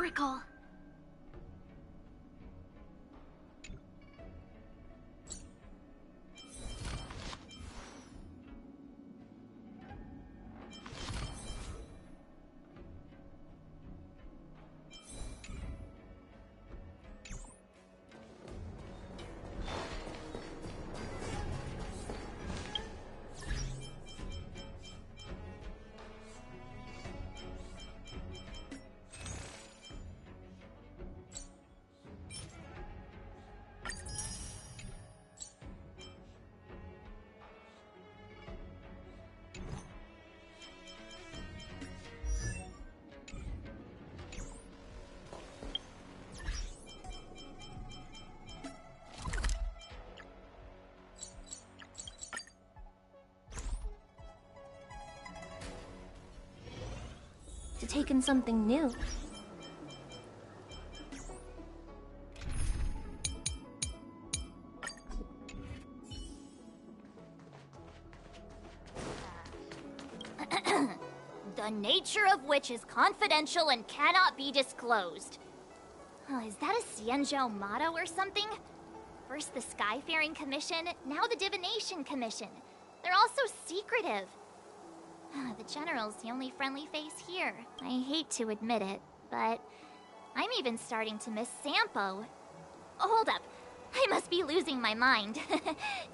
miracle! To take in something new. The nature of which is confidential and cannot be disclosed. Oh, is that a Xianzhou motto or something? First the Skyfaring Commission, now the Divination Commission. They're all so secretive. The General's the only friendly face here. I hate to admit it, but I'm even starting to miss Sampo. Hold up. I must be losing my mind.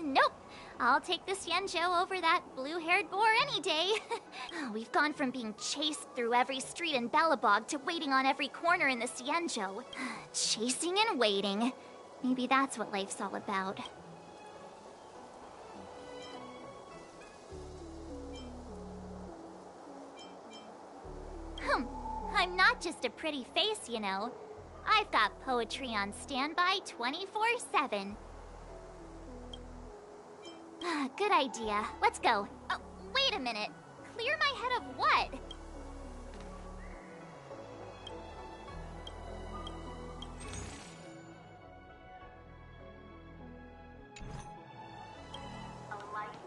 Nope. I'll take the Xianzhou over that blue-haired boar any day. We've gone from being chased through every street in Belobog to waiting on every corner in the Xianzhou. Chasing and waiting. Maybe that's what life's all about. I'm not just a pretty face, you know. I've got poetry on standby 24/7. Good idea. Let's go. Oh, wait a minute. Clear my head of what?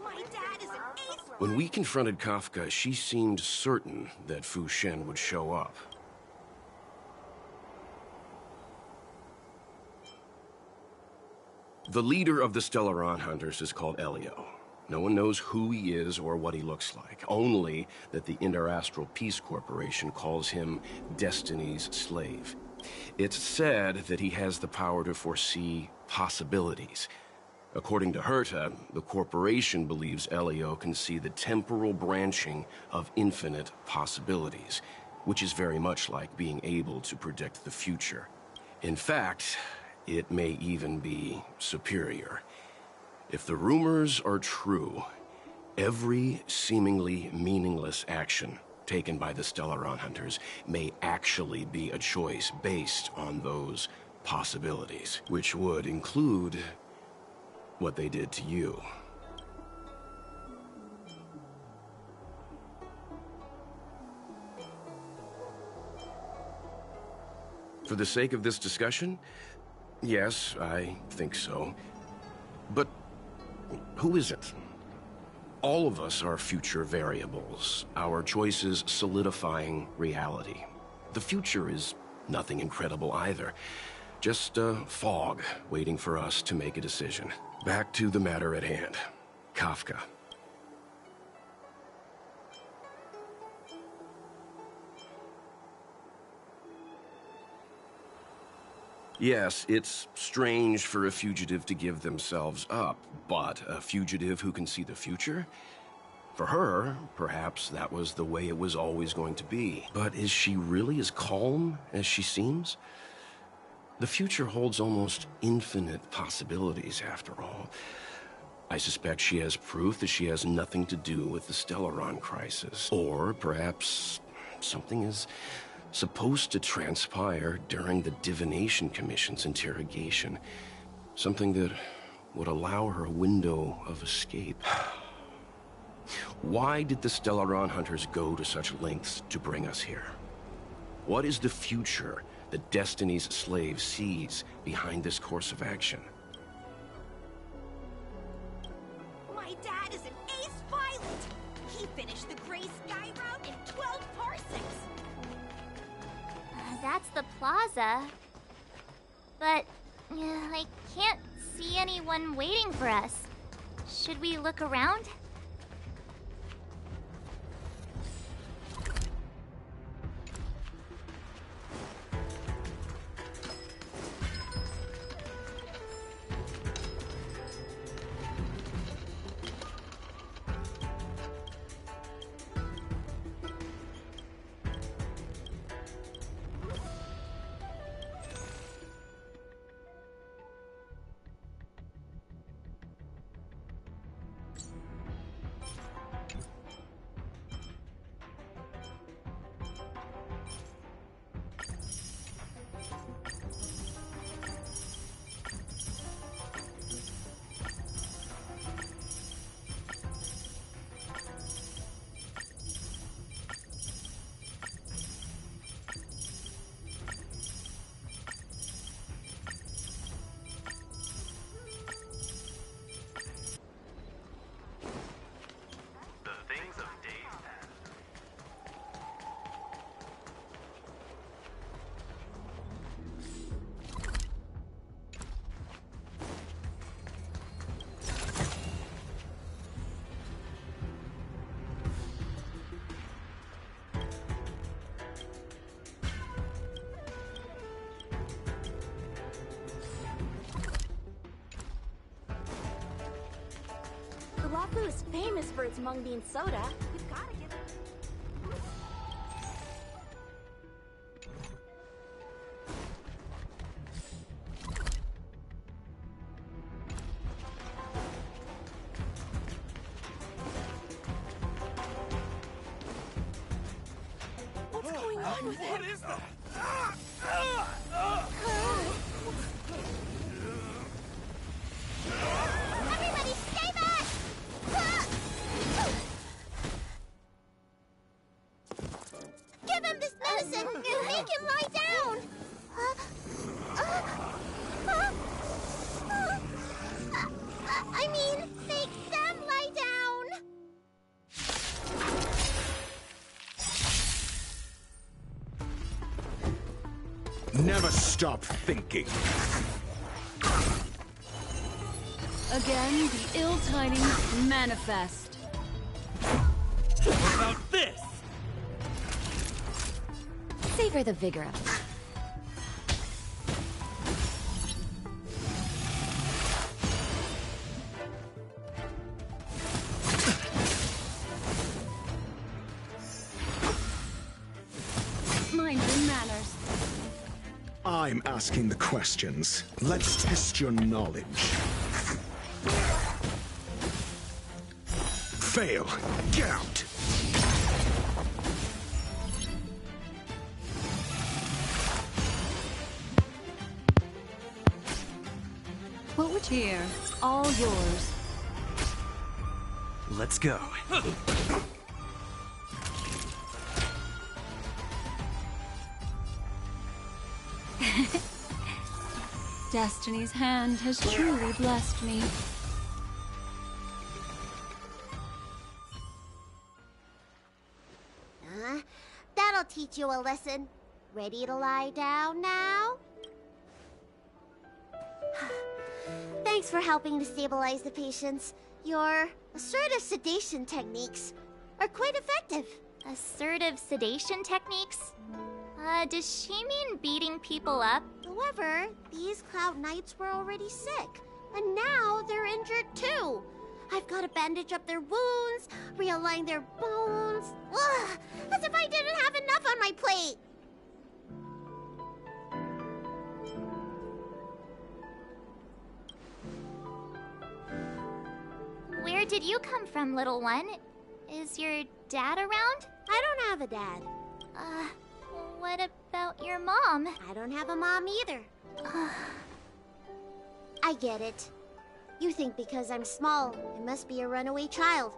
My dad is an ace! When we confronted Kafka, she seemed certain that Fu Shen would show up. The leader of the Stellaron Hunters is called Elio. No one knows who he is or what he looks like, only that the Interastral Peace Corporation calls him Destiny's slave. It's said that he has the power to foresee possibilities. According to Herta, the corporation believes Elio can see the temporal branching of infinite possibilities, which is very much like being able to predict the future. In fact, it may even be superior. If the rumors are true, every seemingly meaningless action taken by the Stellaron Hunters may actually be a choice based on those possibilities, which would include what they did to you. For the sake of this discussion, yes, I think so. But who is it? All of us are future variables, our choices solidifying reality. The future is nothing incredible either. Just a fog waiting for us to make a decision. Back to the matter at hand. Kafka. Yes, it's strange for a fugitive to give themselves up, but a fugitive who can see the future? For her, perhaps that was the way it was always going to be. But is she really as calm as she seems? The future holds almost infinite possibilities, after all. I suspect she has proof that she has nothing to do with the Stellaron crisis. Or perhaps something is supposed to transpire during the Divination Commission's interrogation. Something that would allow her a window of escape. Why did the Stellaron Hunters go to such lengths to bring us here? What is the future that Destiny's slave sees behind this course of action? My dad is an ace pilot! He finished the Gray Sky route in 12 parsecs! that's the plaza. But I can't see anyone waiting for us. Should we look around? Lafu is famous for its mung bean soda. We've gotta give it. What's going on with it? What is that? Everybody stay back! Give him this medicine and make him lie down! I mean, make them lie down! Never stop thinking. Again, the ill tidings manifest. What about this? Savor the vigor of it. Mind your manners. I'm asking the questions. Let's test your knowledge. Fail. Get out. What would here? All yours. Let's go. Destiny's hand has truly blessed me. That'll teach you a lesson. Ready to lie down now? Thanks for helping to stabilize the patients. Your assertive sedation techniques are quite effective. Assertive sedation techniques? Does she mean beating people up? However, these Cloud Knights were already sick, and now they're injured too. I've got to bandage up their wounds, realign their bones. Ugh, as if I didn't have enough on my plate. Where did you come from, little one? Is your dad around? I don't have a dad. What about your mom? I don't have a mom either. I get it. You think because I'm small, I must be a runaway child.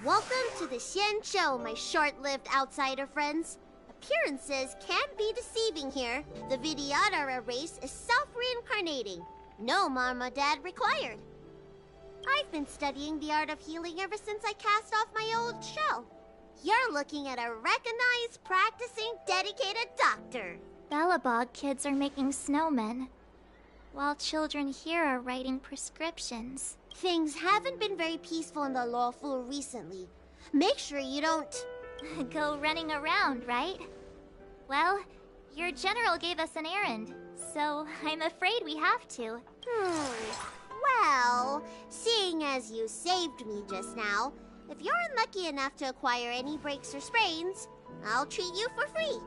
Welcome to the Xian Show, my short-lived outsider friends. Appearances can be deceiving here. The Vidyadhara race is self-reincarnating. No mom or dad required. I've been studying the art of healing ever since I cast off my old shell. You're looking at a recognized, practicing, dedicated doctor. Bellabog kids are making snowmen, while children here are writing prescriptions. Things haven't been very peaceful in the lawful recently. Make sure you don't... Go running around, right? Well, your general gave us an errand, so I'm afraid we have to. Well, seeing as you saved me just now, if you're unlucky enough to acquire any breaks or sprains, I'll treat you for free.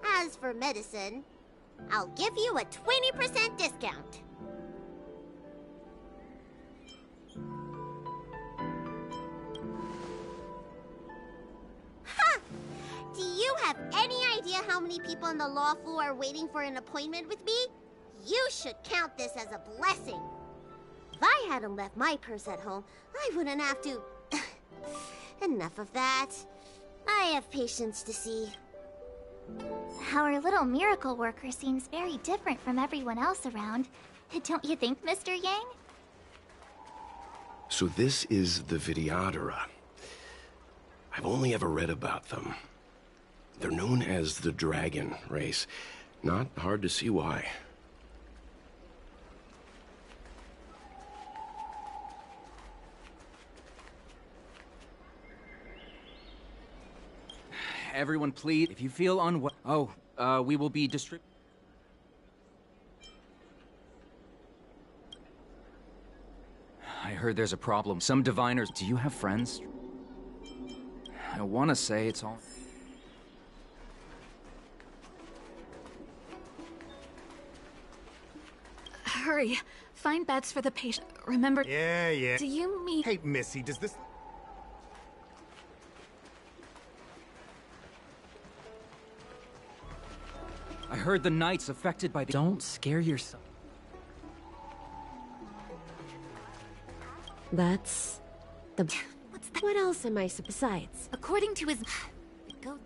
As for medicine, I'll give you a 20% discount. Ha! Do you have any idea how many people in the law school are waiting for an appointment with me? You should count this as a blessing. If I hadn't left my purse at home, I wouldn't have to... Enough of that. I have patients to see. Our little miracle worker seems very different from everyone else around. Don't you think, Mr. Yang? So this is the Vidyadhara. I've only ever read about them. They're known as the Dragon Race. Not hard to see why. Everyone, please, if you feel unwell... Oh, we will be I heard there's a problem. Some diviners... Do you have friends? I want to say it's all... Hurry. Find beds for the patient. Remember... Yeah. Do you mean... Hey, Missy, does this... I heard the knights affected by the... Don't scare yourself. That's... the... What's that? What else am I besides? According to his... Go...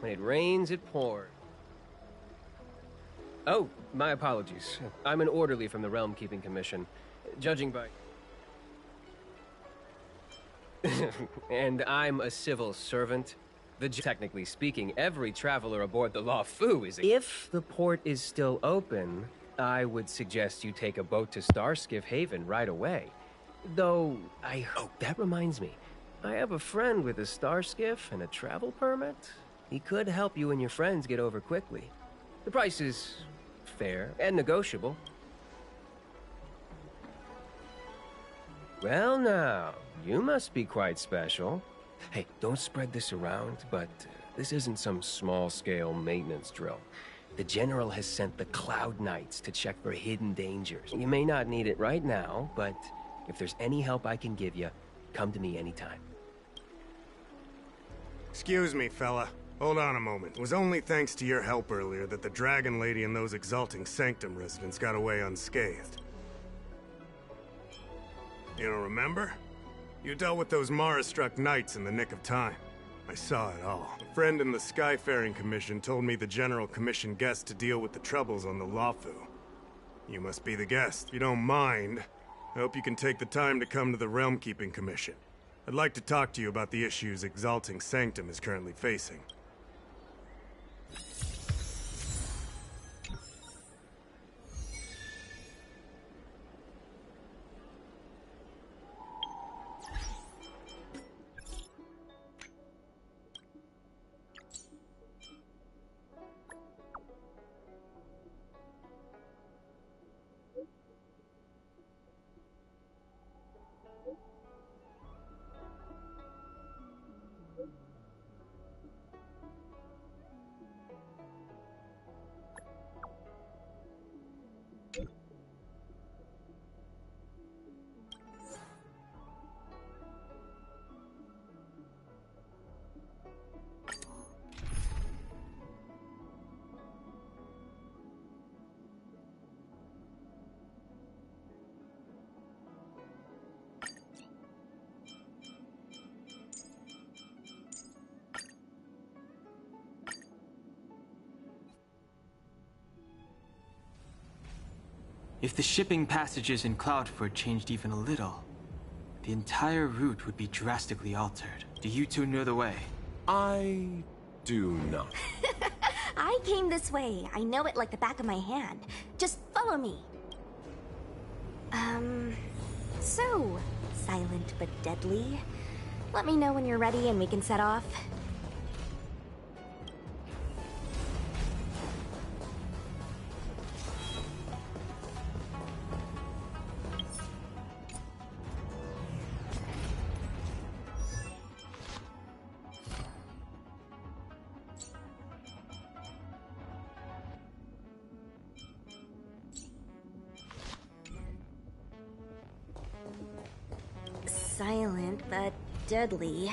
When it rains, it pours. Oh, my apologies. I'm an orderly from the Realm Keeping Commission. Judging by... And I'm a civil servant. Technically speaking, every traveler aboard the Law Fu is... If the port is still open, I would suggest you take a boat to Starskiff Haven right away. Though, Oh, that reminds me. I have a friend with a Starskiff and a travel permit. He could help you and your friends get over quickly. The price is fair and negotiable. Well now, you must be quite special. Hey, don't spread this around, but this isn't some small-scale maintenance drill. The General has sent the Cloud Knights to check for hidden dangers. You may not need it right now, but if there's any help I can give you, come to me anytime. Excuse me, fella. Hold on a moment. It was only thanks to your help earlier that the Dragon Lady and those Exalting Sanctum residents got away unscathed. You don't remember? You dealt with those Mara-struck knights in the nick of time. I saw it all. A friend in the Skyfaring Commission told me the General commissioned guests to deal with the troubles on the Lafu. You must be the guest. If you don't mind, I hope you can take the time to come to the Realm Keeping Commission. I'd like to talk to you about the issues Exalting Sanctum is currently facing. If the shipping passages in Cloudford changed even a little, the entire route would be drastically altered. Do you two know the way? I do not. I came this way. I know it like the back of my hand. Just follow me. So, silent but deadly. Let me know when you're ready and we can set off. Silent but deadly.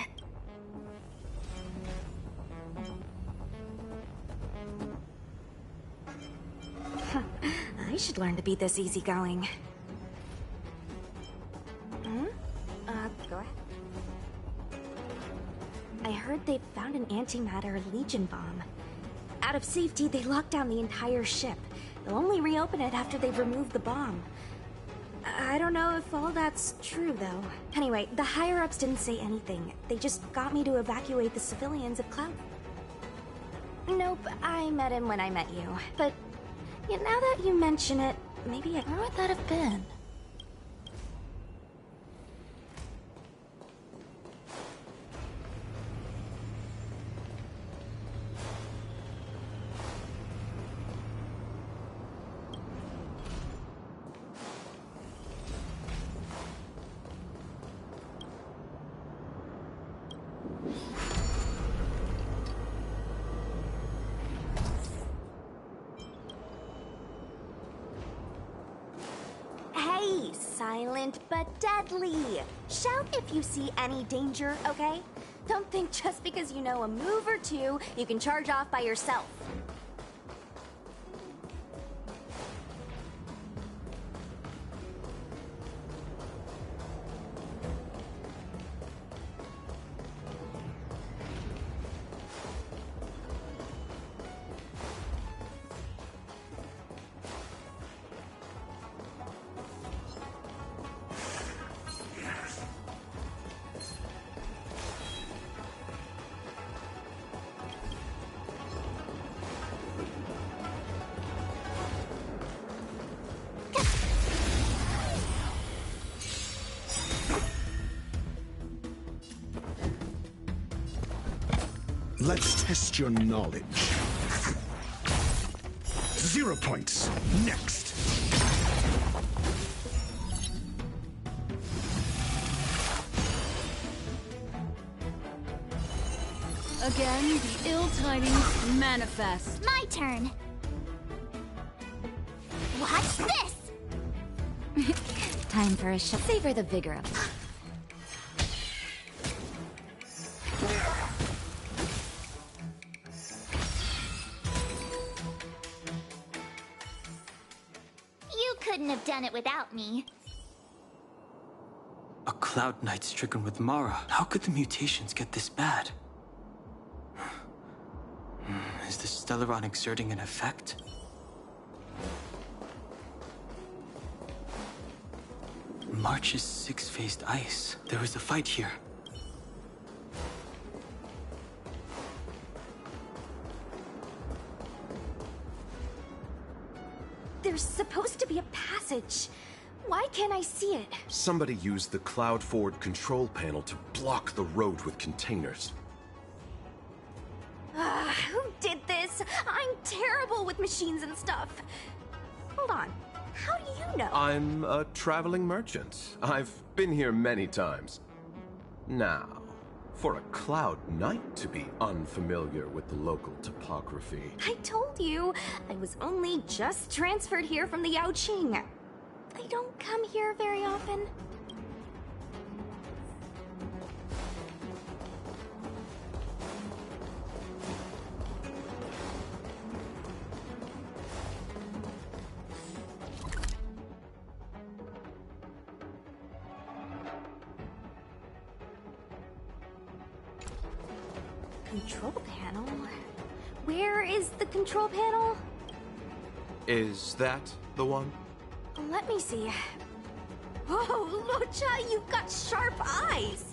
I should learn to be this easygoing. Go ahead. I heard they found an antimatter Legion bomb. Out of safety, they locked down the entire ship. They'll only reopen it after they've removed the bomb. I don't know if all that's true, though. Anyway, the higher-ups didn't say anything. They just got me to evacuate the civilians of Cloud. Nope, I met him when I met you. But yeah, now that you mention it, maybe where would that have been? Silent but deadly. Shout if you see any danger, okay? Don't think just because you know a move or two, you can charge off by yourself. Let's test your knowledge. 0 points. Next. Again, the ill tidings manifest. My turn. Watch this! Time for a shot. Savor the vigor of life. You couldn't have done it without me. A Cloud Knight stricken with Mara. How could the mutations get this bad? Is the Stellaron exerting an effect? March is six-faced ice. There was a fight here. There's supposed to be a passage. Why can't I see it? Somebody used the Cloudford control panel to block the road with containers. Who did this? I'm terrible with machines and stuff. Hold on. How do you know? I'm a traveling merchant. I've been here many times. Now, for a Cloud Knight to be unfamiliar with the local topography... I told you, I was only just transferred here from the Yaoqing. I don't come here very often. Control panel? Where is the control panel? Is that the one? Let me see. Whoa, Lucha, you've got sharp eyes!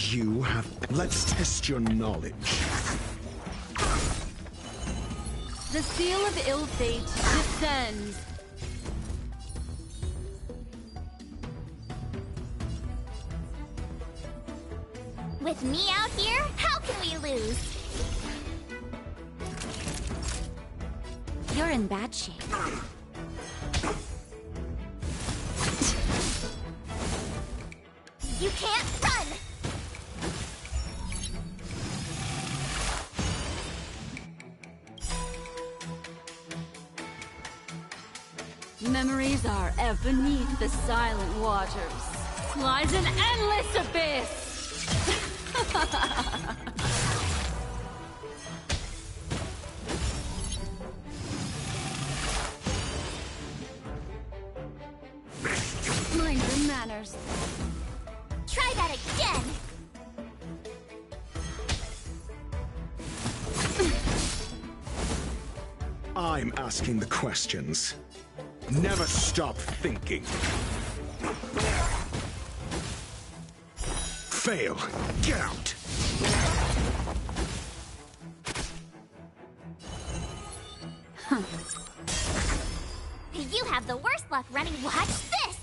You have... Let's test your knowledge. The seal of ill fate descends. With me out here, how can we lose? You're in bad shape. You can't run! Memories are ever beneath the silent waters. Lies an endless abyss! Mind your manners. Try that again! I'm asking the questions. Never stop thinking. Fail. Get out. You have the worst luck running. Watch this!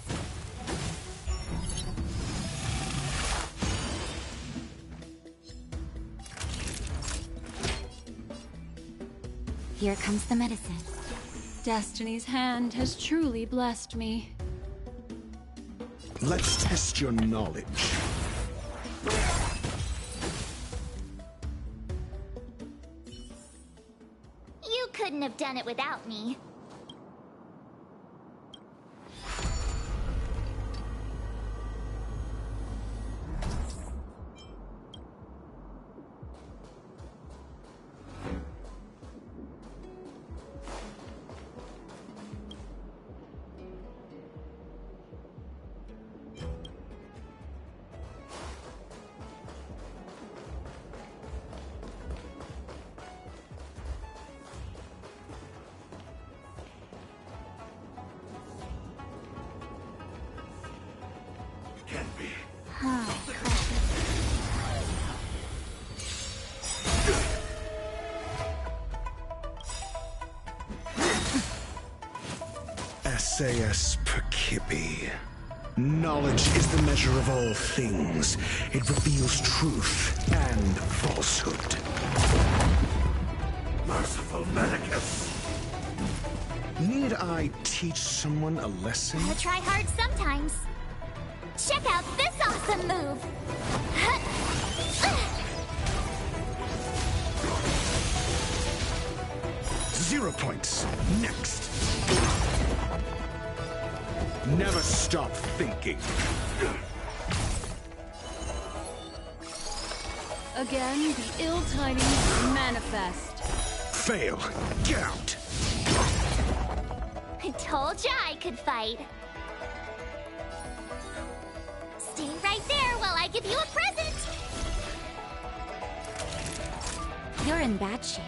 Here comes the medicine. Destiny's hand has truly blessed me. Let's test your knowledge. You couldn't have done it without me. Can't be. SAS Perkipi. Knowledge is the measure of all things. It reveals truth and falsehood. Merciful Medicus. Need I teach someone a lesson? Gotta try hard sometimes. Check out this awesome move! 0 points. Next. Never stop thinking. Again, the ill tidings manifest. Fail. Get out. I told ya I could fight. Stay right there while I give you a present! You're in bad shape.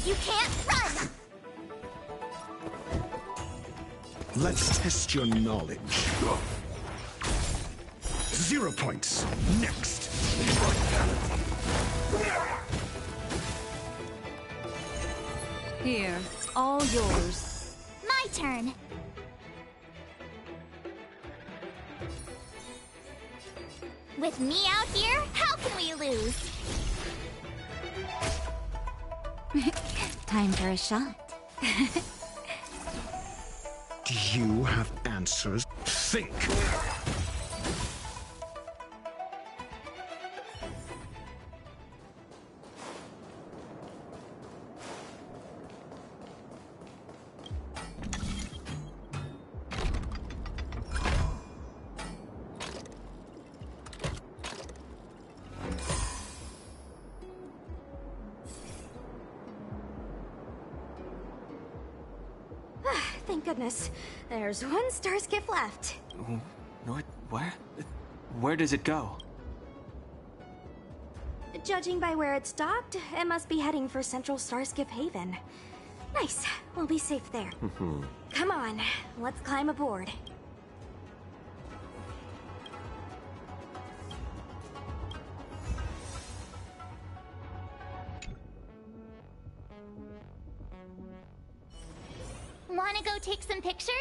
You can't run! Let's test your knowledge. 0 points. Next. Here, all yours. My turn. With me out here, how can we lose? Time for a shot. Do you have answers? Think! Thank goodness. There's one star skiff left. What? Where? Where does it go? Judging by where it stopped, it must be heading for Central Starskiff Haven. Nice. We'll be safe there. Come on, let's climb aboard. Wanna go take some pictures?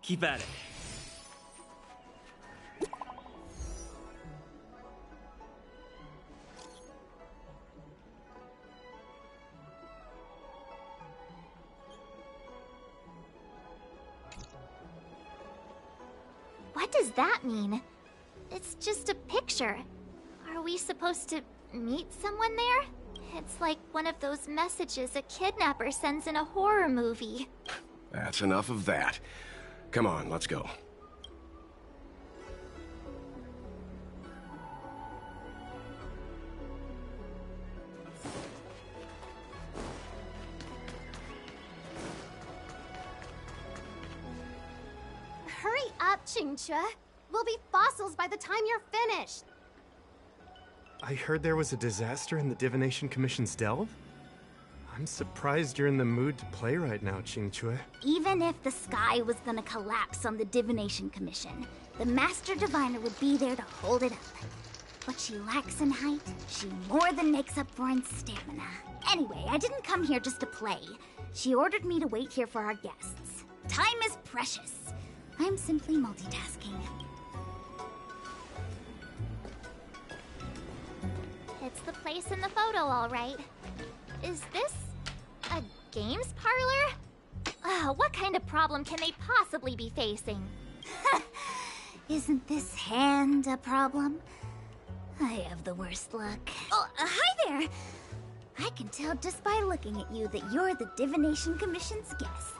Keep at it. What does that mean? It's just a picture. Are we supposed to meet someone there? It's like one of those messages a kidnapper sends in a horror movie. That's enough of that. Come on, let's go. Hurry up, Chingchua. We'll be fossils by the time you're finished. I heard there was a disaster in the Divination Commission's delve? I'm surprised you're in the mood to play right now, Qingchue. Even if the sky was gonna collapse on the Divination Commission, the Master Diviner would be there to hold it up. What she lacks in height, she more than makes up for in stamina. Anyway, I didn't come here just to play. She ordered me to wait here for our guests. Time is precious. I'm simply multitasking. It's the place in the photo, all right. Is this a games parlor? What kind of problem can they possibly be facing? Isn't this hand a problem? I have the worst luck. Oh, hi there! I can tell just by looking at you that you're the Divination Commission's guests.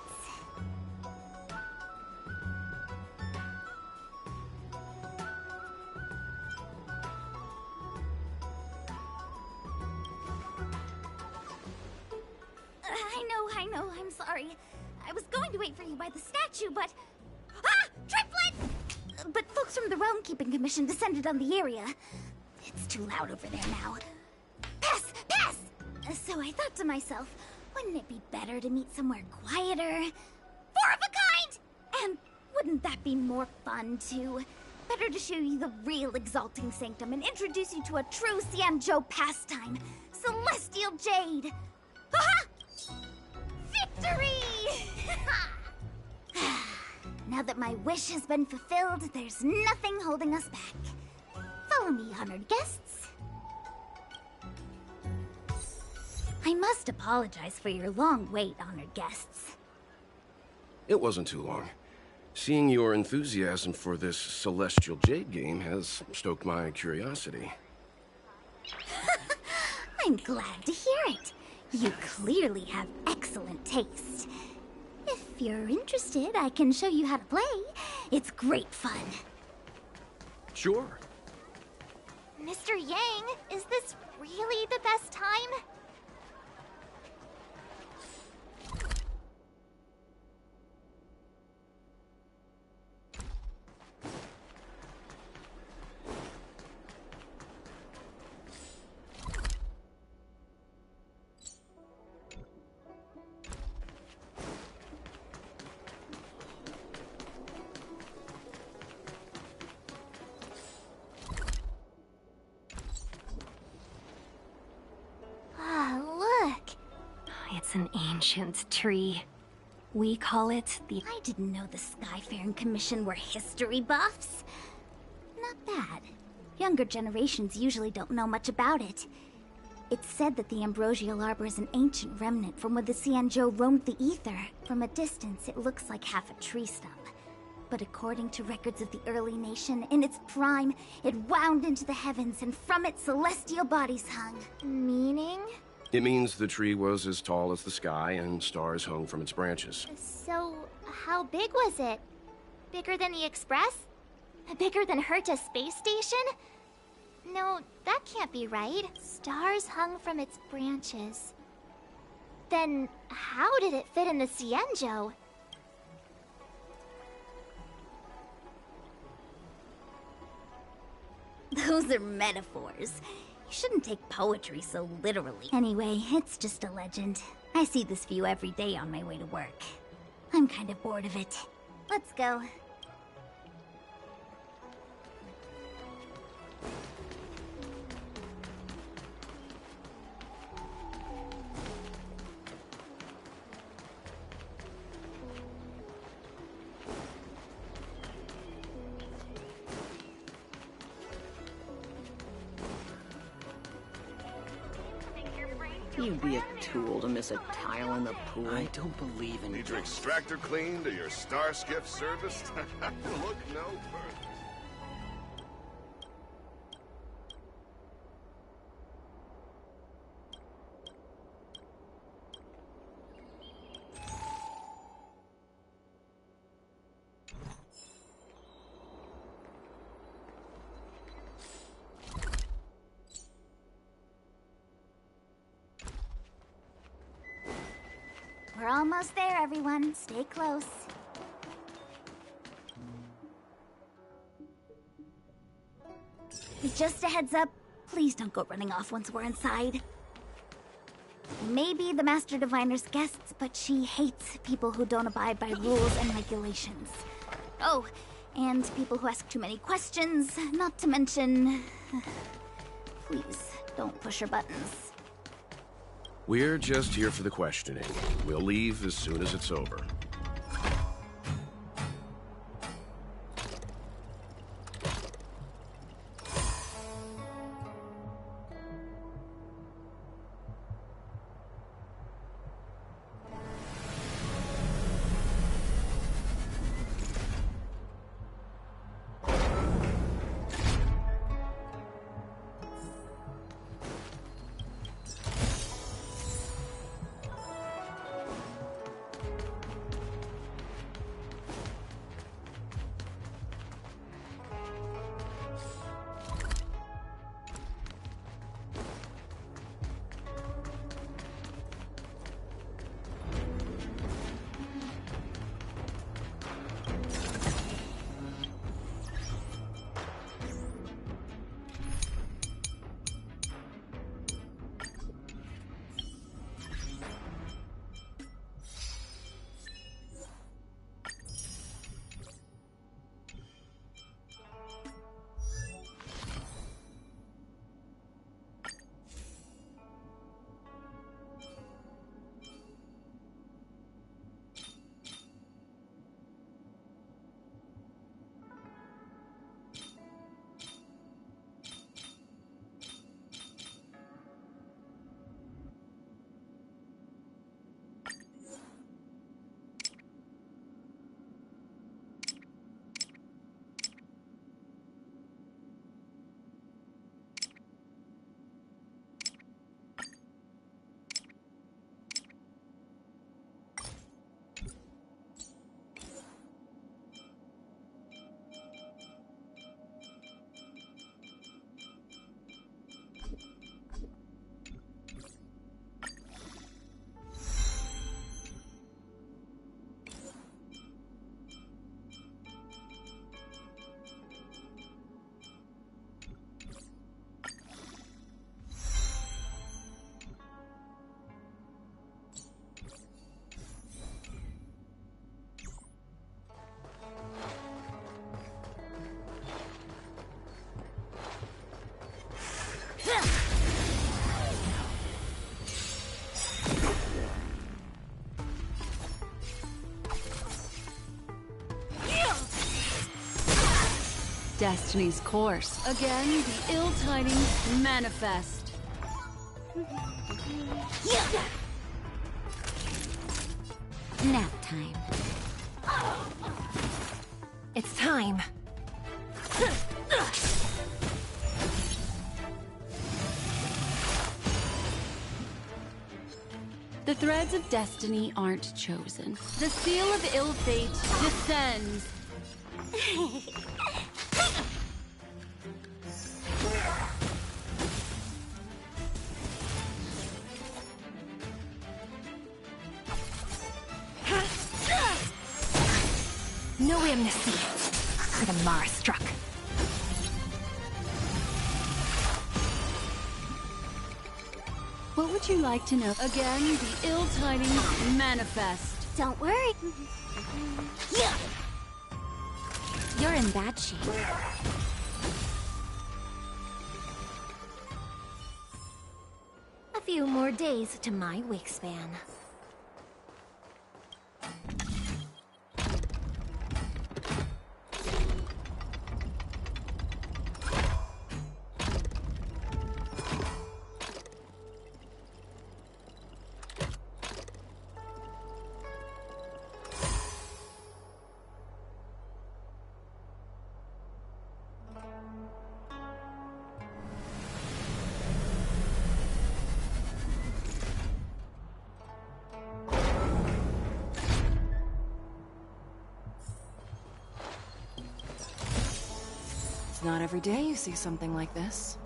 I know, I'm sorry. I was going to wait for you by the statue, but... Ah! Triplet! But folks from the Realm Keeping Commission descended on the area. It's too loud over there now. Pass! Pass! So I thought to myself, wouldn't it be better to meet somewhere quieter? Four of a kind! And wouldn't that be more fun, too? Better to show you the real Exalting Sanctum and introduce you to a true Xianzhou pastime, Celestial Jade! Aha! Victory! Now that my wish has been fulfilled, there's nothing holding us back. Follow me, honored guests. I must apologize for your long wait, honored guests. It wasn't too long. Seeing your enthusiasm for this Celestial Jade game has stoked my curiosity. I'm glad to hear it. You clearly have excellent taste. If you're interested, I can show you how to play. It's great fun. Sure. Mr. Yang, is this really the best time? It's an ancient tree. We call it the... I didn't know the Skyfaring Commission were history buffs. Not bad. Younger generations usually don't know much about it. It's said that the Ambrosial Arbor is an ancient remnant from when the Xianzhou roamed the ether. From a distance, it looks like half a tree stump. But according to records of the early nation, in its prime, it wound into the heavens, and from it celestial bodies hung. Meaning? It means the tree was as tall as the sky, and stars hung from its branches. So, how big was it? Bigger than the Express? Bigger than Herta Space Station? No, that can't be right. Stars hung from its branches. Then, how did it fit in the Xianzhou? Those are metaphors. You shouldn't take poetry so literally. Anyway, it's just a legend. I see this view every day on my way to work. I'm kind of bored of it. Let's go. You'd be a tool to miss a tile in the pool. I don't believe in... Need your extractor cleaned or your star skiff serviced? Look no further. We're almost there, everyone. Stay close. Just a heads up, please don't go running off once we're inside. Maybe the Master Diviner's guests, but she hates people who don't abide by rules and regulations. Oh, and people who ask too many questions, not to mention... Please, don't push her buttons. We're just here for the questioning. We'll leave as soon as it's over. destiny's course. Again, the ill tidings manifest. Nap time. It's time. The threads of destiny aren't chosen. The seal of ill fate descends. No amnesty for the Mara struck. What would you like to know? Again, the ill tidings manifest. Don't worry. You're in bad shape. A few more days to my wingspan. It's not every day you see something like this.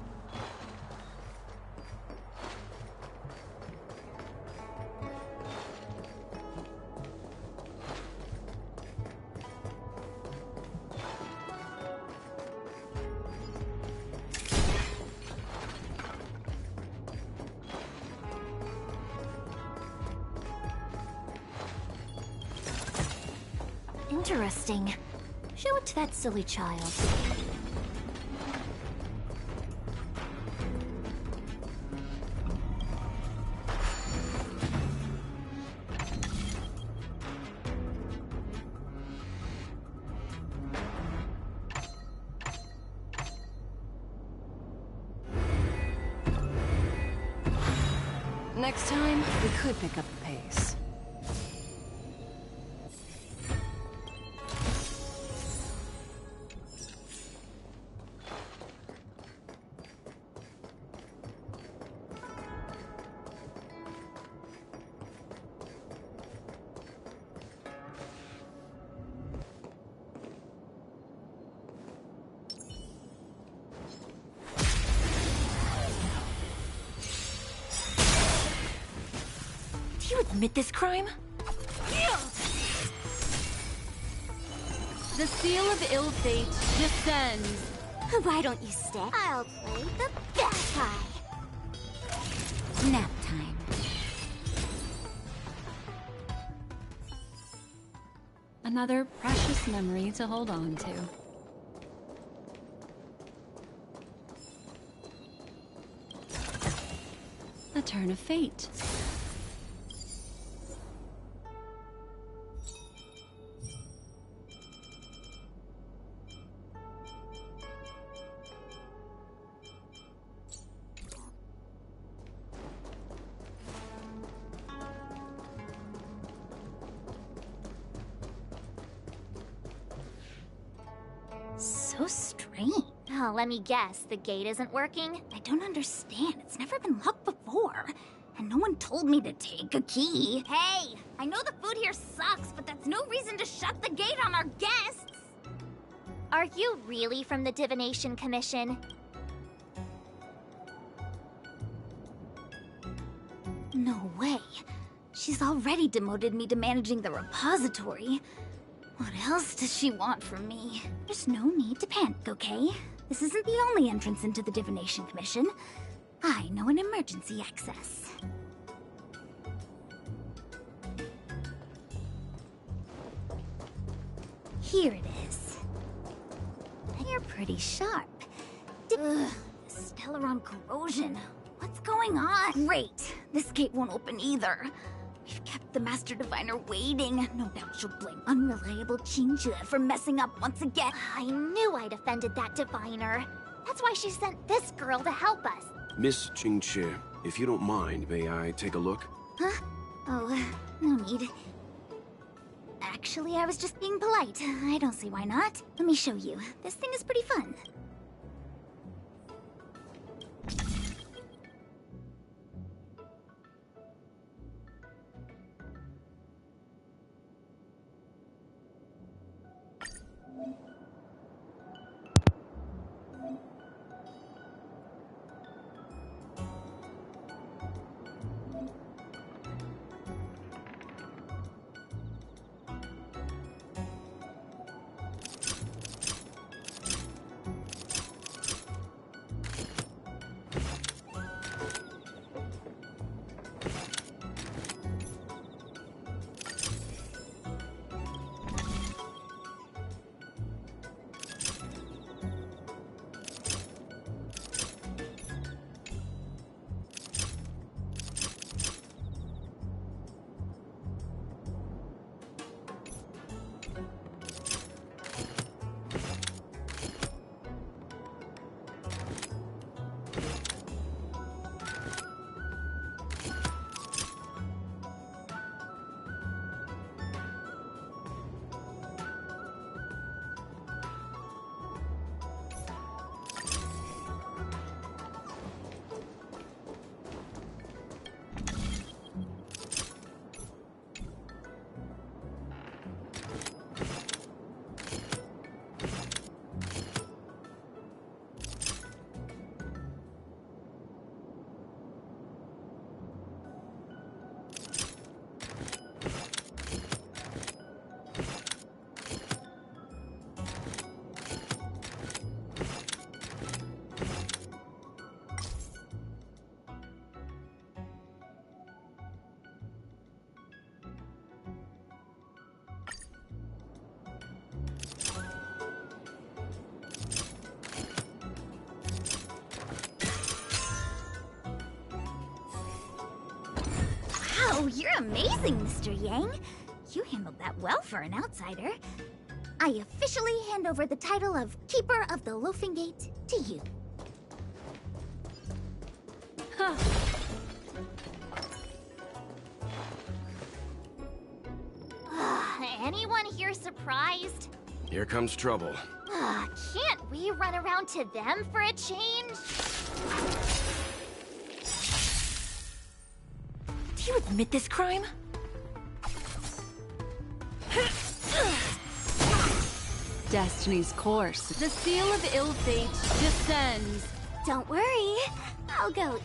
Interesting. Show it to that silly child. Next time, we could pick up the pace. Do you admit this crime? The seal of ill fate descends. Why don't you stay? I'll play the bad guy. Nap time. Another precious memory to hold on to. A turn of fate. So strange. Oh, let me guess. The gate isn't working? I don't understand. It's never been locked before. And no one told me to take a key. Hey! I know the food here sucks, but that's no reason to shut the gate on our guests! Are you really from the Divination Commission? No way. She's already demoted me to managing the repository. What else does she want from me? There's no need to panic, okay? This isn't the only entrance into the Divination Commission. I know an emergency access. Here it is. You're pretty sharp. Ugh, Stellaron corrosion. What's going on? Great. This gate won't open either. We've kept the Master Diviner waiting. No doubt she'll blame unreliable Qingzhe for messing up once again. I knew I'd offended that diviner. That's why she sent this girl to help us. Miss Qingzhe, if you don't mind, may I take a look? Huh? Oh, no need. Actually, I was just being polite. I don't see why not. Let me show you. This thing is pretty fun. Wow, you're amazing, Mr. Yang. You handled that well for an outsider. I officially hand over the title of Keeper of the Loafing Gate to you. Huh. Anyone here surprised? Here comes trouble. Can't we run around to them for a change? Do you admit this crime? Destiny's course. The seal of ill fate descends. Don't worry, I'll go.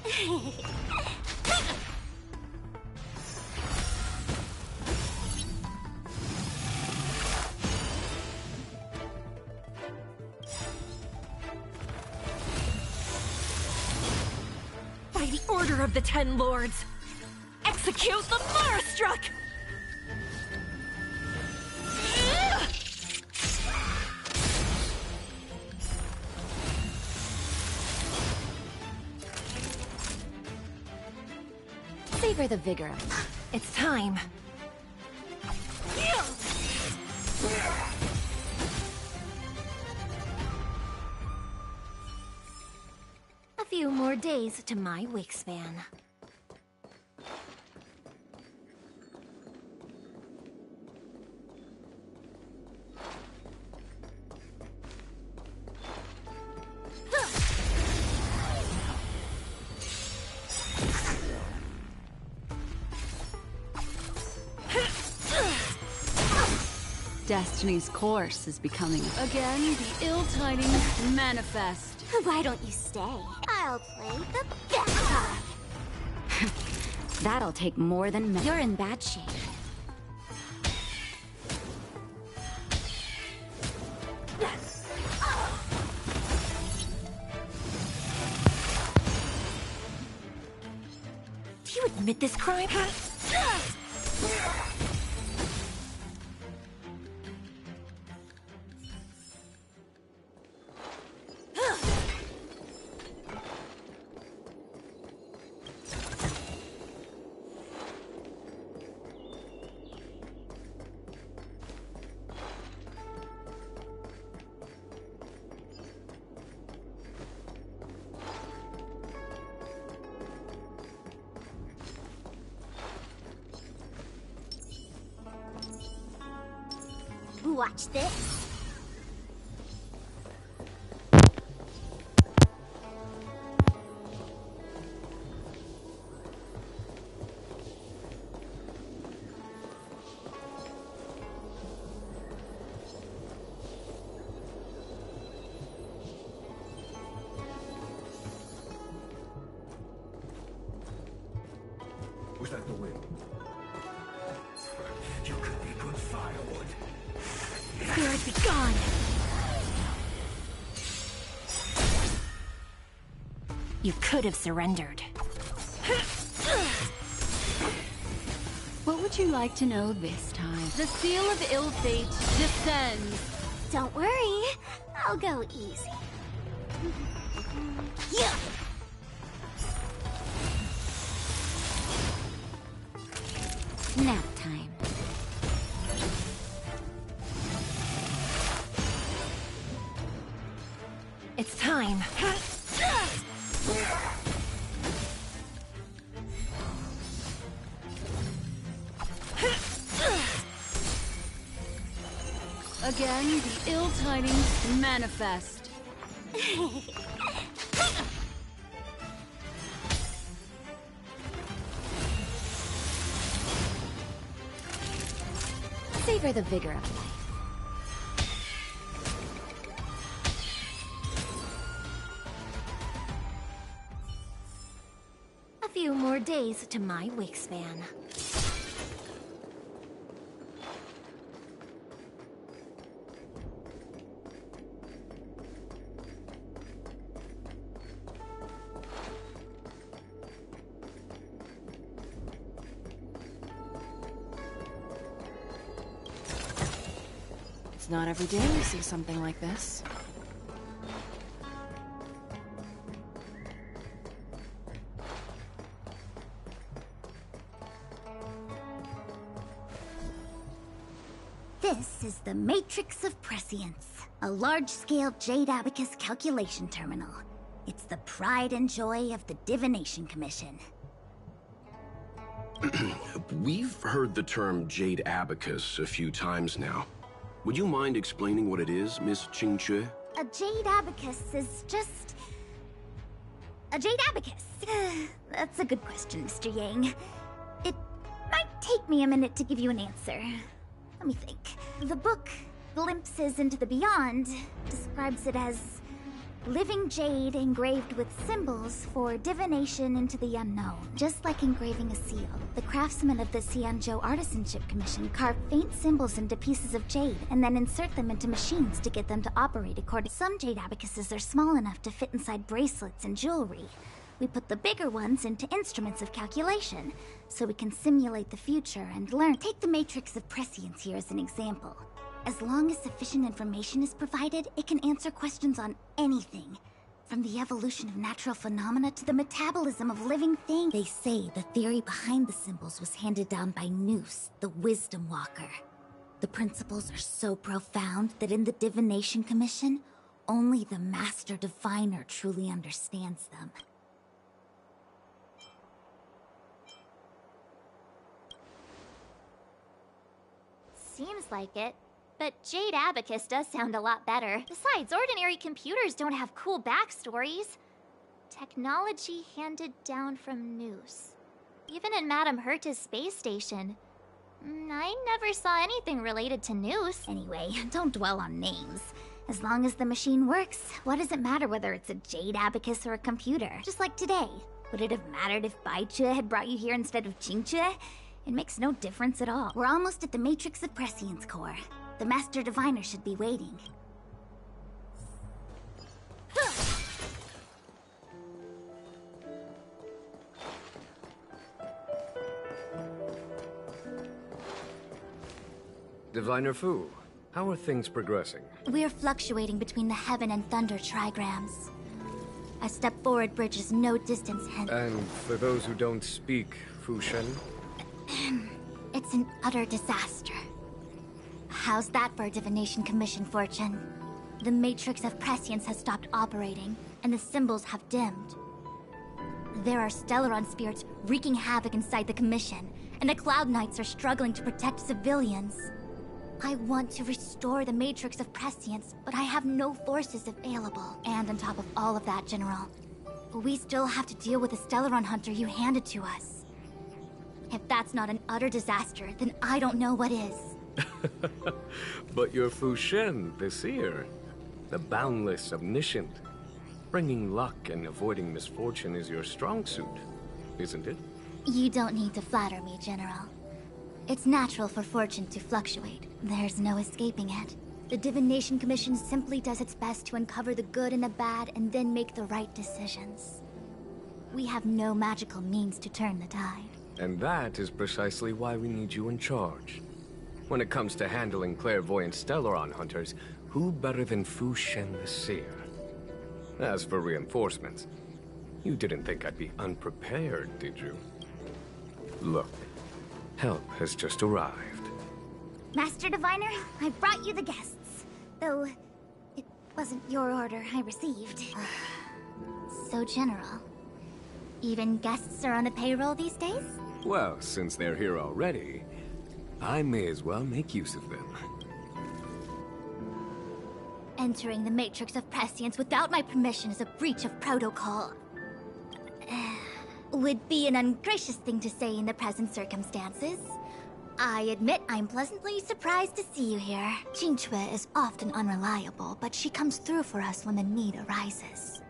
By the order of the Ten Lords, execute the Marastruck! Savor the vigor. It's time. A few more days to my wingspan. Destiny's course is becoming... Again, the ill tidings manifest. Why don't you stay? I'll play the best card. That'll take more than... You're in bad shape. Do you admit this crime? watch this. Was that the wind? You could be good firewood. Spirit be gone! You could have surrendered. What would you like to know this time? The seal of ill fate descends. Don't worry, I'll go easy. Yeah. Nap time. It's time. Again, the ill tidings manifest. Savor the vigor of life. A few more days to my wingspan. It's not every day you see something like this. This is the Matrix of Prescience, a large-scale Jade Abacus calculation terminal. It's the pride and joy of the Divination Commission. We've heard the term Jade Abacus a few times now. Would you mind explaining what it is, Miss Qingque? A Jade Abacus is just... a Jade Abacus. That's a good question, Mr. Yang. It might take me a minute to give you an answer. Let me think. The book, Glimpses into the Beyond, describes it as living jade engraved with symbols for divination into the unknown. Just like engraving a seal, the craftsmen of the Xianzhou Artisanship Commission carve faint symbols into pieces of jade and then insert them into machines to get them to operate according. Some jade abacuses are small enough to fit inside bracelets and jewelry. We put the bigger ones into instruments of calculation, so we can simulate the future and learn. Take the Matrix of Prescience here as an example. As long as sufficient information is provided, it can answer questions on anything. From the evolution of natural phenomena to the metabolism of living things. They say the theory behind the symbols was handed down by Noose, the Wisdom Walker. The principles are so profound that in the Divination Commission, only the Master Diviner truly understands them. Seems like it. But Jade Abacus does sound a lot better. Besides, ordinary computers don't have cool backstories. Technology handed down from Noose. Even in Madame Herta's space station. I never saw anything related to Noose. Anyway, don't dwell on names. As long as the machine works, what does it matter whether it's a Jade Abacus or a computer? Just like today. Would it have mattered if Baichue had brought you here instead of Qingque? It makes no difference at all. We're almost at the Matrix of Prescience core. The Master Diviner should be waiting. Diviner Fu, how are things progressing? We're fluctuating between the Heaven and Thunder trigrams. A step forward bridges no distance hence. And for those who don't speak Fushen? It's an utter disaster. How's that for a Divination Commission fortune? The Matrix of Prescience has stopped operating, and the symbols have dimmed. There are Stellaron spirits wreaking havoc inside the Commission, and the Cloud Knights are struggling to protect civilians. I want to restore the Matrix of Prescience, but I have no forces available. And on top of all of that, General, we still have to deal with the Stellaron Hunter you handed to us. If that's not an utter disaster, then I don't know what is. But you're Fu Shen, the seer. The boundless, omniscient. Bringing luck and avoiding misfortune is your strong suit, isn't it? You don't need to flatter me, General. It's natural for fortune to fluctuate. There's no escaping it. The Divination Commission simply does its best to uncover the good and the bad and then make the right decisions. We have no magical means to turn the tide. And that is precisely why we need you in charge. When it comes to handling clairvoyant Stellaron hunters, who better than Fu Shen the Seer? As for reinforcements, you didn't think I'd be unprepared, did you? Look, help has just arrived. Master Diviner, I brought you the guests. Though, it wasn't your order I received. So, General, even guests are on the payroll these days? Well, since they're here already, I may as well make use of them. Entering the Matrix of Prescience without my permission is a breach of protocol. Would be an ungracious thing to say in the present circumstances. I admit I'm pleasantly surprised to see you here. Qingque is often unreliable, but she comes through for us when the need arises.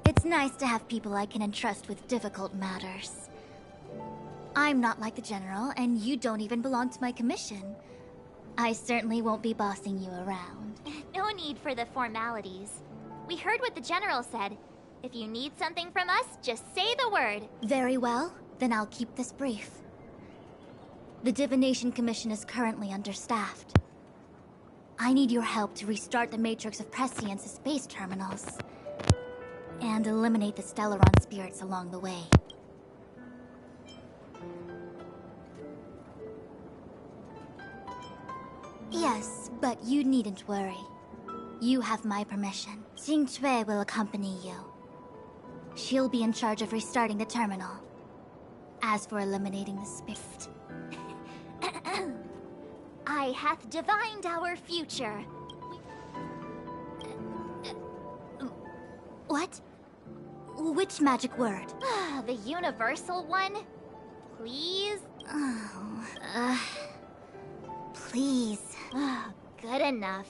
It's nice to have people I can entrust with difficult matters. I'm not like the General, and you don't even belong to my commission. I certainly won't be bossing you around. No need for the formalities. We heard what the General said. If you need something from us, just say the word. Very well, then I'll keep this brief. The Divination Commission is currently understaffed. I need your help to restart the Matrix of Prescience's space terminals. And eliminate the Stellaron spirits along the way. Yes, but you needn't worry. You have my permission. Qingque will accompany you. She'll be in charge of restarting the terminal. As for eliminating the spirit... I hath divined our future. What? Which magic word? The universal one? Please? Oh, please. Good enough.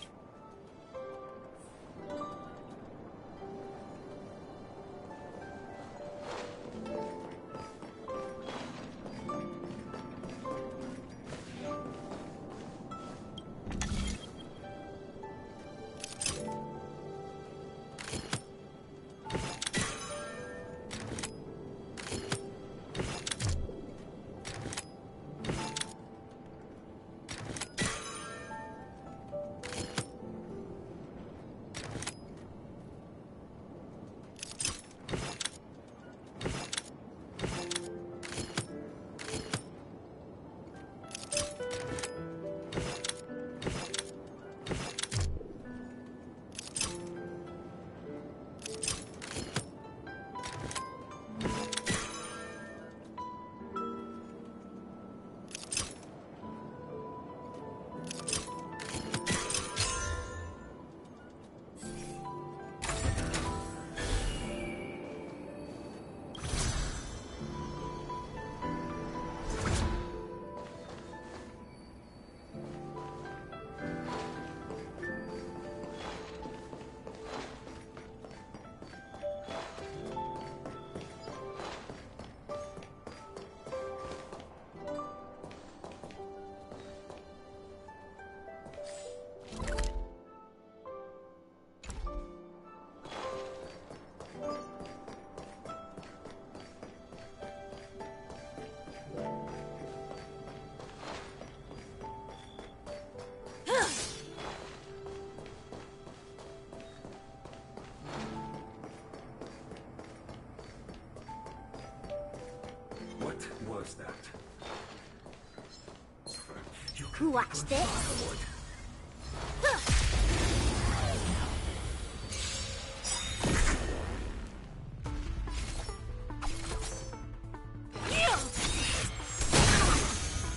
What was that? Watch this.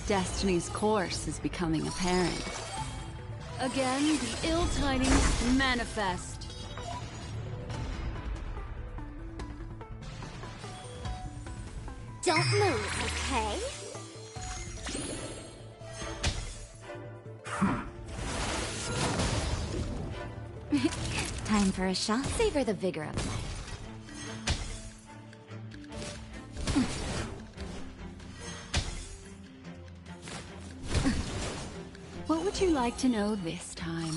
Destiny's course is becoming apparent. Again, the ill tidings manifest. Don't move, okay? Time for a shot. Savor the vigor of life. What would you like to know this time?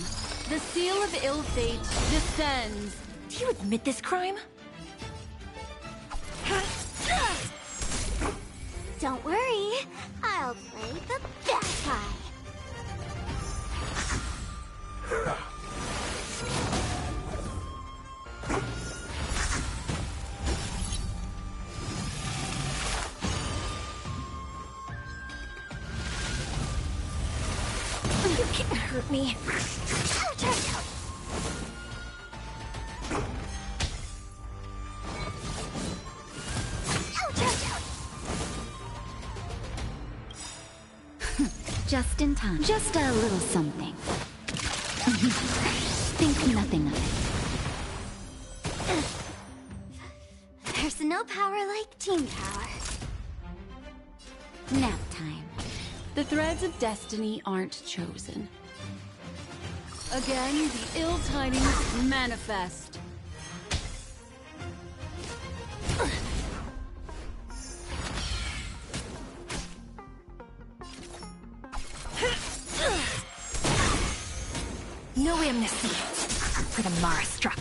The seal of ill fate descends. Do you admit this crime? Don't worry, I'll play the bad guy. You can't hurt me. Just in time. Just a little something. Think nothing of it. There's no power like team power. Nap time. The threads of destiny aren't chosen. Again, the ill tidings manifest. No amnesty for the Mara struck.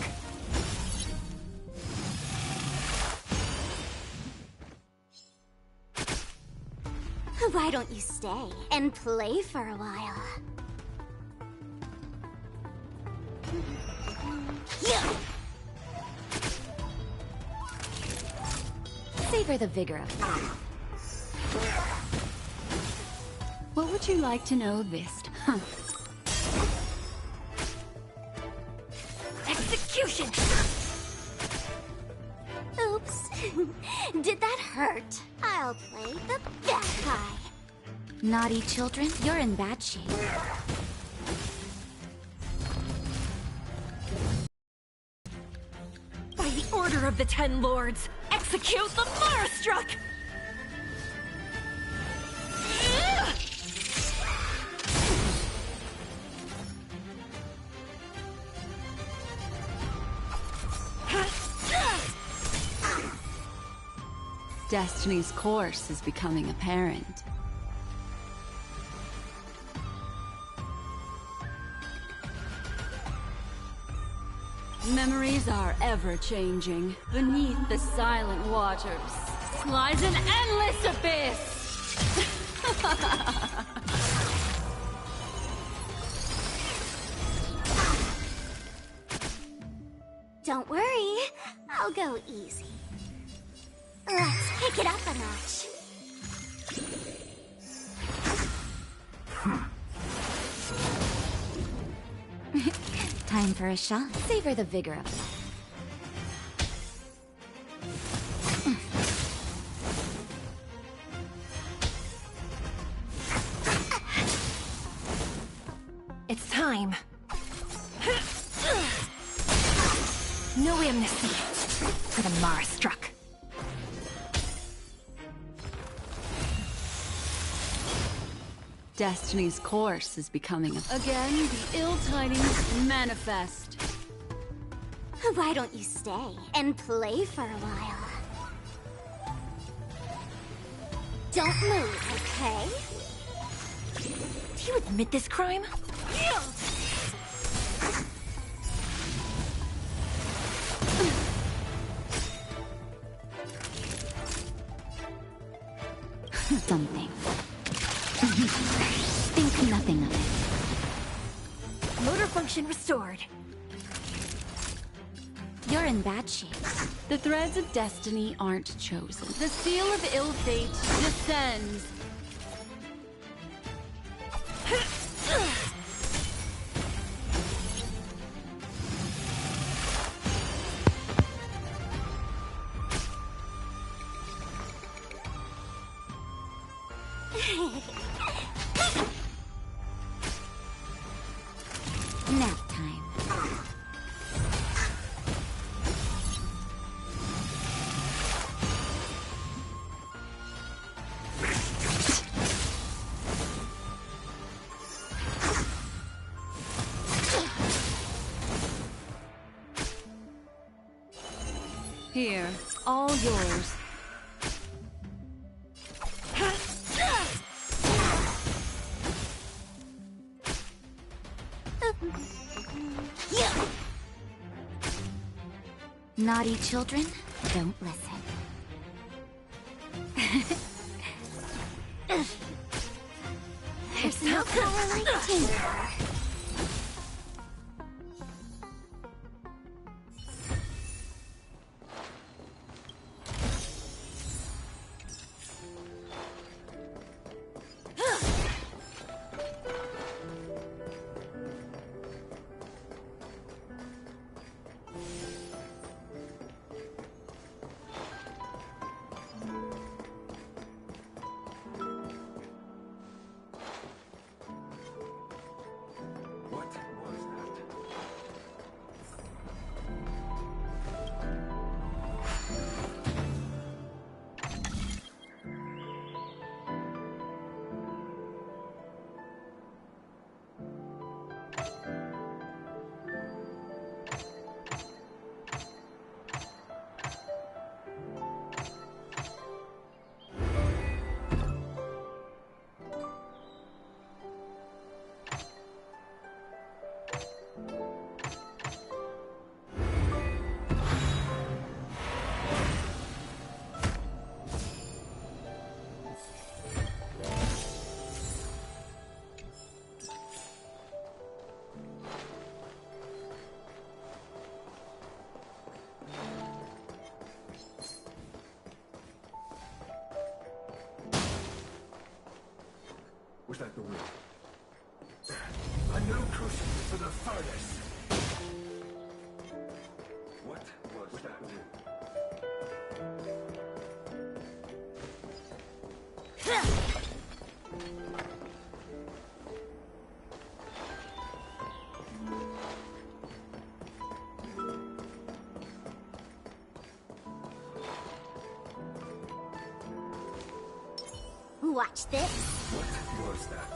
Why don't you stay and play for a while? Savor the vigor of life. What would you like to know this time? Execution! Oops. Did that hurt? I'll play the bad guy. Naughty children, you're in bad shape. By the order of the Ten Lords, execute the Mara struck! Destiny's course is becoming apparent. Memories are ever-changing. Beneath the silent waters lies an endless abyss! Don't worry, I'll go easy. Let's pick it up a notch. Time for a shot. Savor the vigor of life. It's time. No amnesty for the Mara struck. Destiny's course is becoming again, the ill tidings manifest. Why don't you stay and play for a while? Don't move, okay? Do you admit this crime? Something. Think nothing of it. Motor function restored. You're in bad shape. The threads of destiny aren't chosen. The seal of ill fate descends. Nap time. Here, all yours. Naughty children, don't listen. There's no power like team power. Was that the wind? A new crucible for the furnace! What was that wind? Watch this. What was that?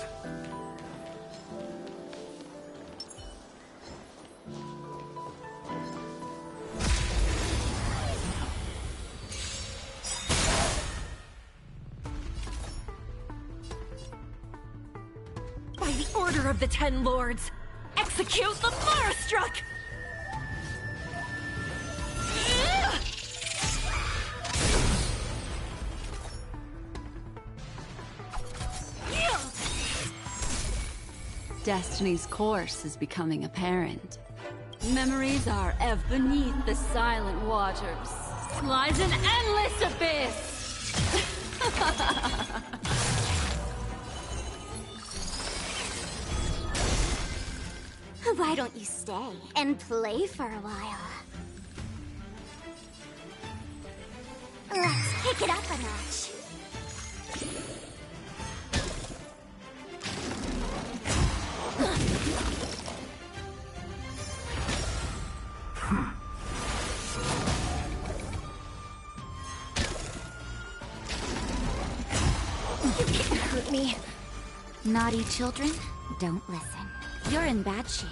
By the order of the Ten Lords, execute the Marastruck! Destiny's course is becoming apparent. Memories are ever beneath the silent waters. Lies an endless abyss! Why don't you stay and play for a while? Let's kick it up a notch. You can't hurt me. Naughty children, don't listen. You're in bad shape.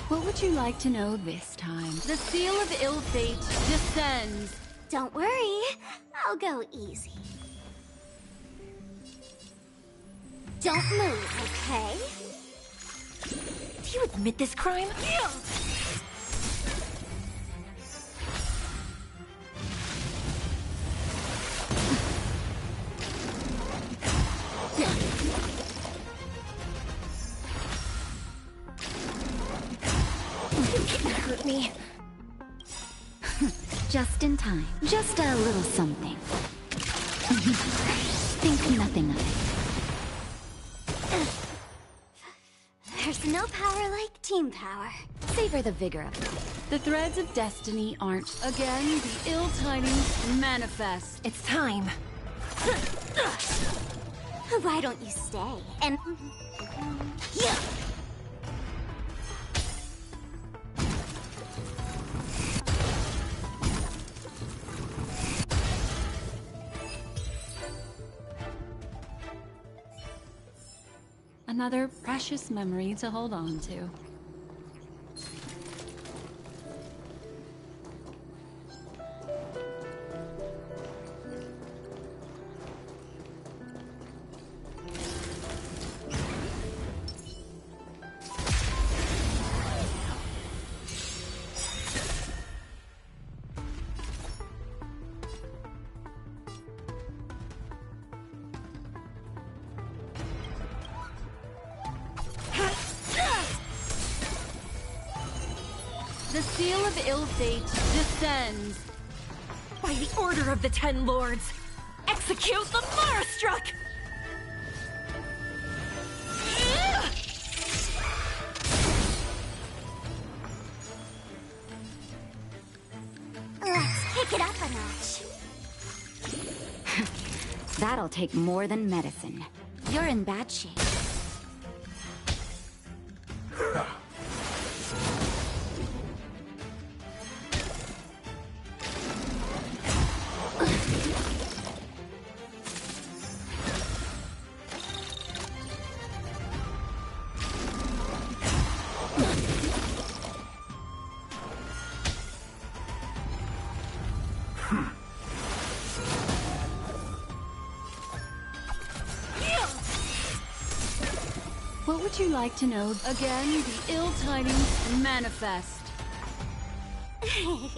What would you like to know this time? The seal of ill fate descends. Don't worry, I'll go easy. Don't move, okay? Do you admit this crime? You can't hurt me. Just in time. Just a little something. Think nothing of it. There's no power like team power. Savor the vigor of it. The threads of destiny aren't. Again, the ill tidings manifest. It's time. Why don't you stay? And... Yeah! Another precious memory to hold on to. The seal of ill fate descends. By the order of the Ten Lords, execute the Marastruck! Let's kick it up a notch. That'll take more than medicine. You're in bad shape. What would you like to know? Again, the ill tidings manifest. You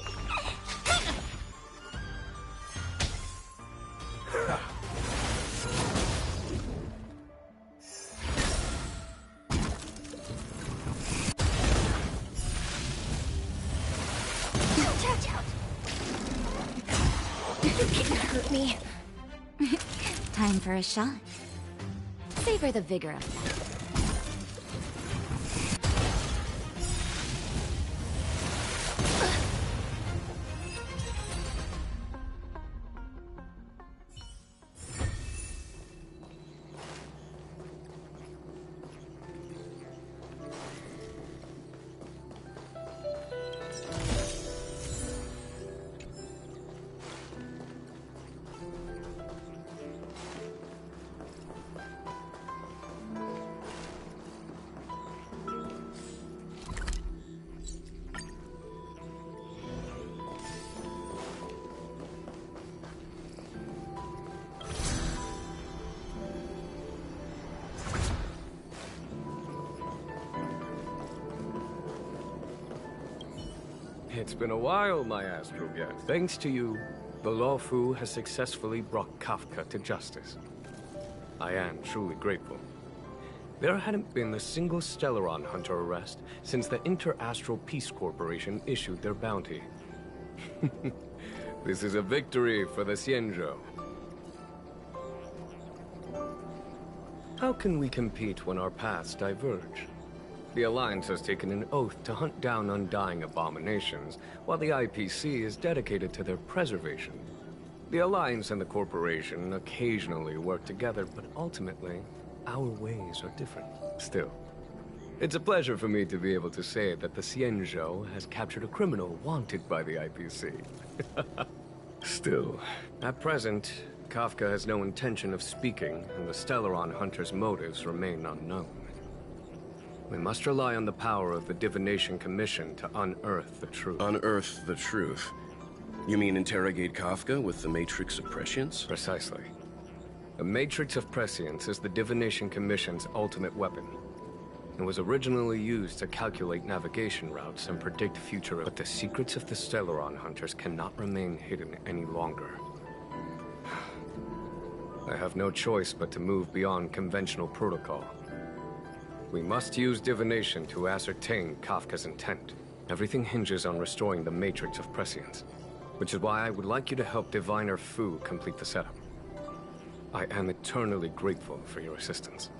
can't hurt me. Time for a shot. Savor the vigor of that. It's been a while, my astral guest. Thanks to you, the Lawfu has successfully brought Kafka to justice. I am truly grateful. There hadn't been a single Stellaron hunter arrest since the Inter-Astral Peace Corporation issued their bounty. This is a victory for the Xianzhou. How can we compete when our paths diverge? The Alliance has taken an oath to hunt down undying abominations, while the IPC is dedicated to their preservation. The Alliance and the Corporation occasionally work together, but ultimately, our ways are different. Still, it's a pleasure for me to be able to say that the Xianzhou has captured a criminal wanted by the IPC. Still, at present, Kafka has no intention of speaking, and the Stellaron hunter's motives remain unknown. We must rely on the power of the Divination Commission to unearth the truth. Unearth the truth? You mean interrogate Kafka with the Matrix of Prescience? Precisely. The Matrix of Prescience is the Divination Commission's ultimate weapon. It was originally used to calculate navigation routes and predict future, but the secrets of the Stellaron hunters cannot remain hidden any longer. I have no choice but to move beyond conventional protocol. We must use divination to ascertain Kafka's intent. Everything hinges on restoring the Matrix of Prescience, which is why I would like you to help Diviner Fu complete the setup. I am eternally grateful for your assistance.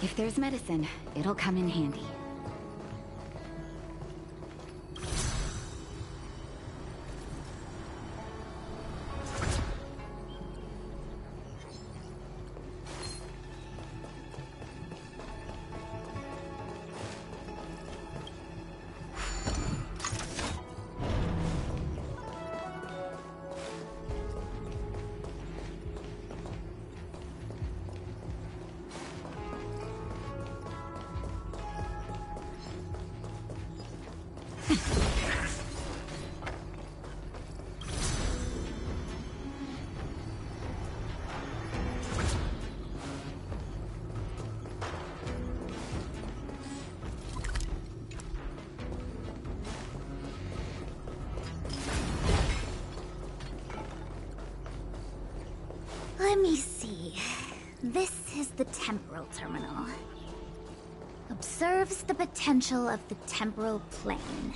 If there's medicine, it'll come in handy. Let me see. This is the temporal terminal. Observes the potential of the temporal plane.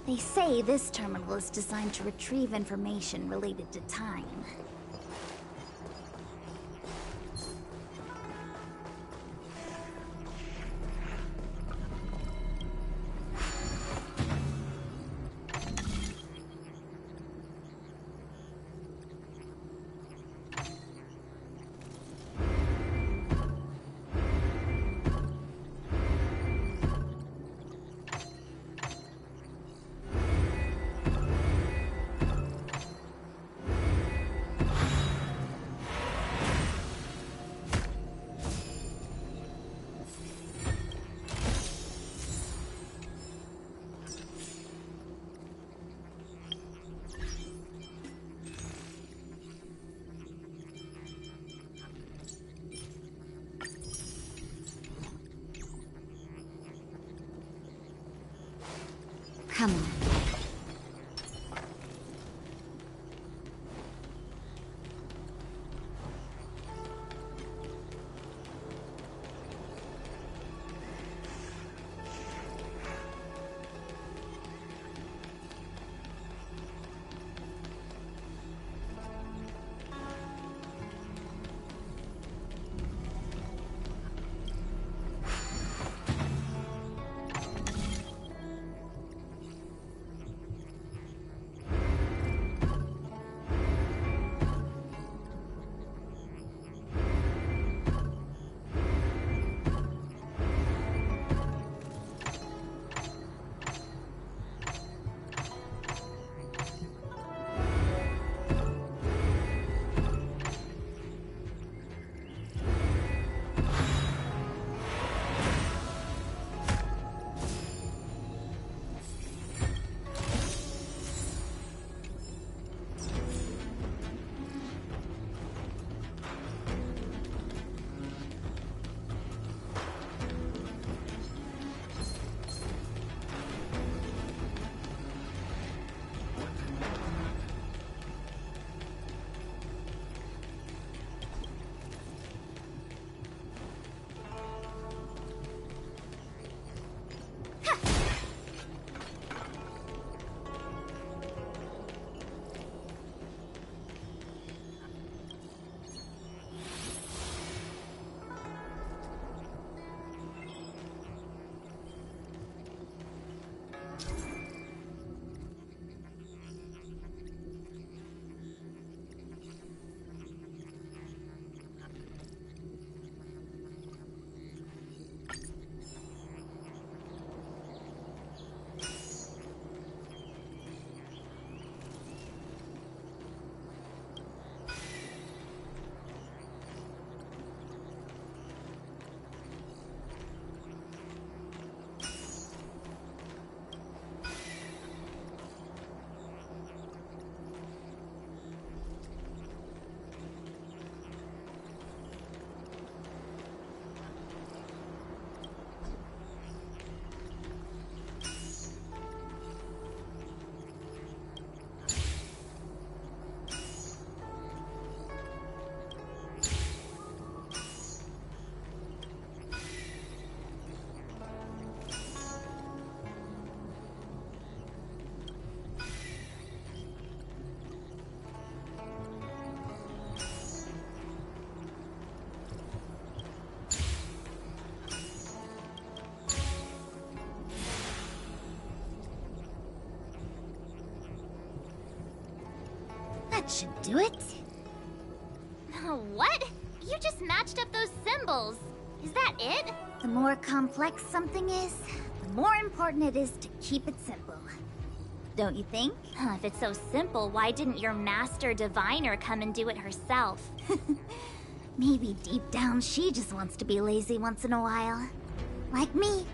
They say this terminal is designed to retrieve information related to time. Come on. That should do it. What? You just matched up those symbols. Is that it? The more complex something is, the more important it is to keep it simple. Don't you think? If it's so simple, why didn't your master diviner come and do it herself? Maybe deep down she just wants to be lazy once in a while. Like me.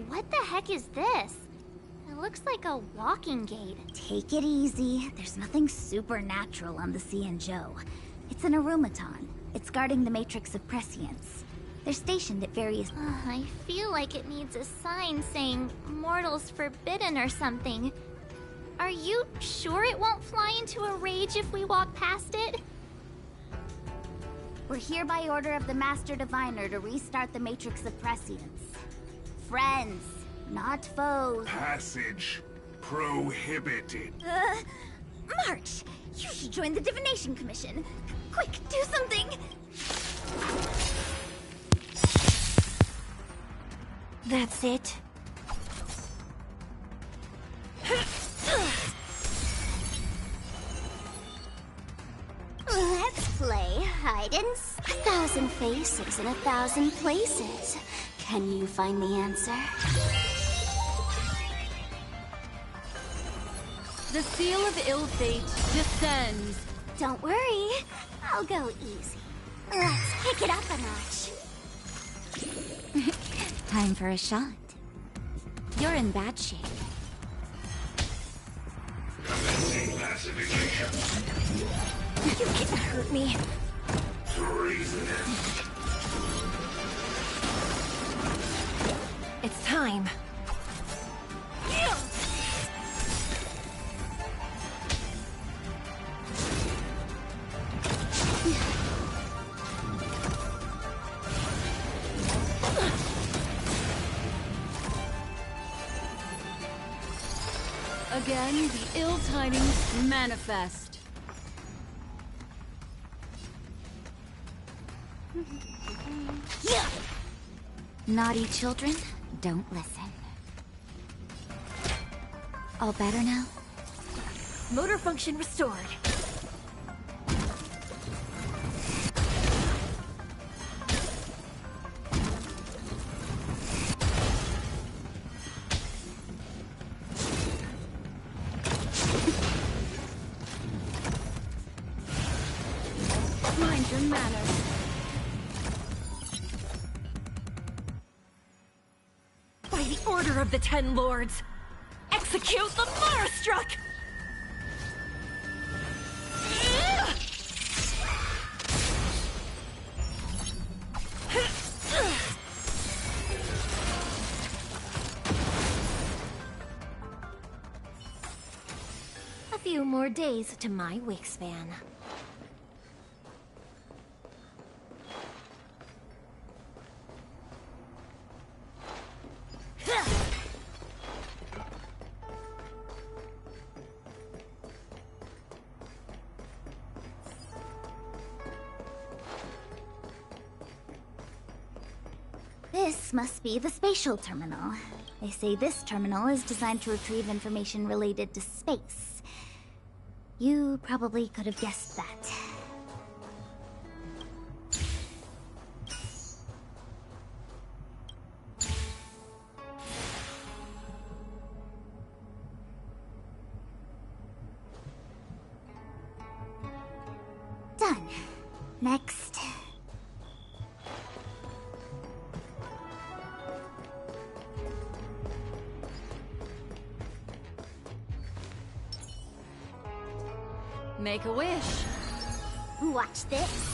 What the heck is this? It looks like a walking gate. Take it easy. There's nothing supernatural on the Cianzhou. It's an aromaton. It's guarding the matrix of prescience. They're stationed at various... I feel like it needs a sign saying mortals forbidden or something. Are you sure it won't fly into a rage if we walk past it? We're here by order of the Master Diviner to restart the matrix of prescience. Friends, not foes. Passage prohibited. March! You should join the Divination Commission. Quick, do something! That's it. Let's play hide and seek. 1,000 faces in 1,000 places. Can you find the answer? The seal of ill fate descends. Don't worry, I'll go easy. Let's kick it up a notch. Time for a shot. You're in bad shape. Commencing pacification. You can't hurt me. Treasonous. It's time. Again, the ill tidings manifest. Naughty children, don't listen. All better now? Motor function restored. Mind your manners. By the order of the Ten Lords, execute the Marastruck! A few more days to my wingspan. This must be the spatial terminal. They say this terminal is designed to retrieve information related to space. You probably could have guessed that. Done. Next. Make a wish. Watch this.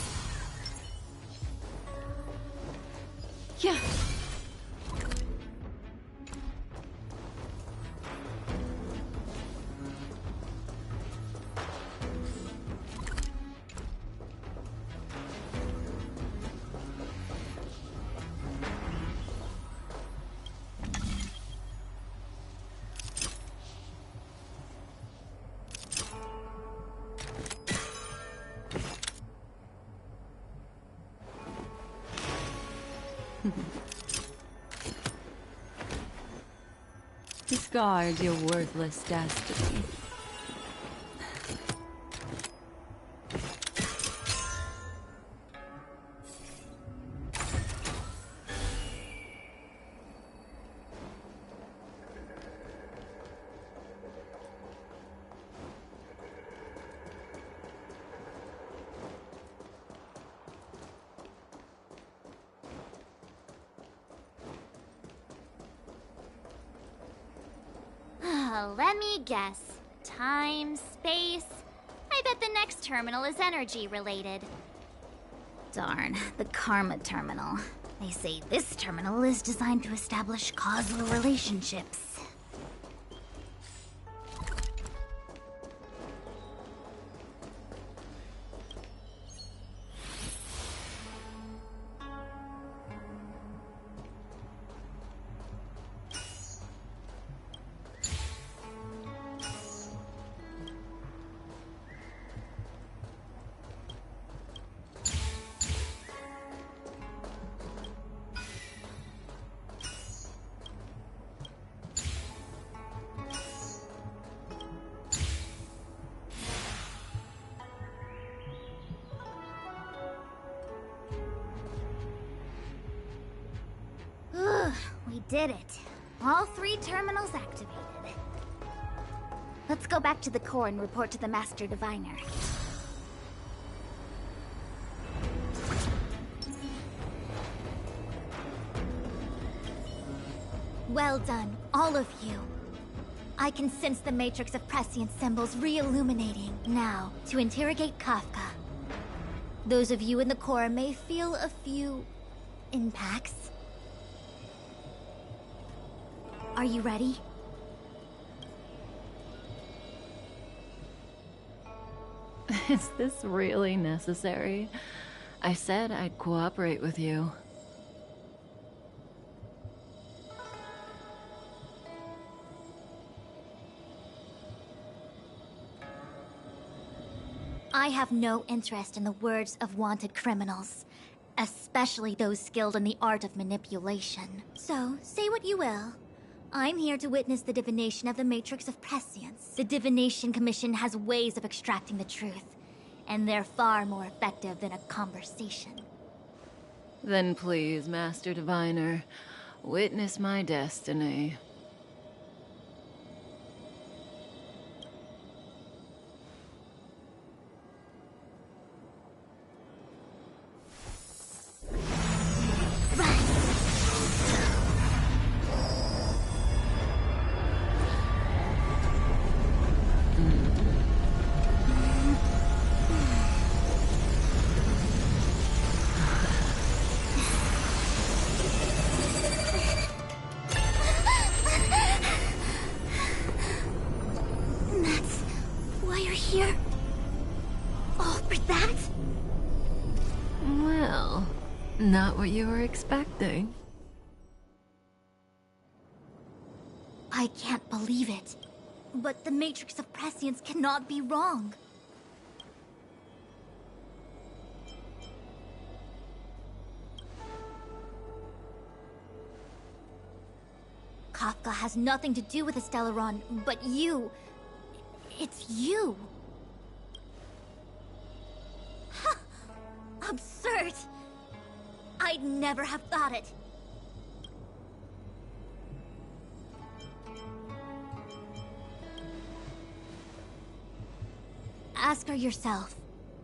Yeah. Discard your worthless destiny. Let me guess. Time, space? I bet the next terminal is energy related. Darn, the Karma Terminal. They say this terminal is designed to establish causal relationships. We did it. All 3 terminals activated. Let's go back to the core and report to the Master Diviner. Well done, all of you. I can sense the matrix of prescient symbols re-illuminating. Now, to interrogate Kafka. Those of you in the core may feel a few impacts. Are you ready? Is this really necessary? I said I'd cooperate with you. I have no interest in the words of wanted criminals, especially those skilled in the art of manipulation. So, say what you will. I'm here to witness the divination of the Matrix of Prescience. The Divination Commission has ways of extracting the truth, and they're far more effective than a conversation. Then please, Master Diviner, witness my destiny. Not what you were expecting. I can't believe it. But the Matrix of Prescience cannot be wrong. Kafka has nothing to do with the Stellaron, but you... It's you! Ha! Absurd! I'd never have thought it. Ask her yourself.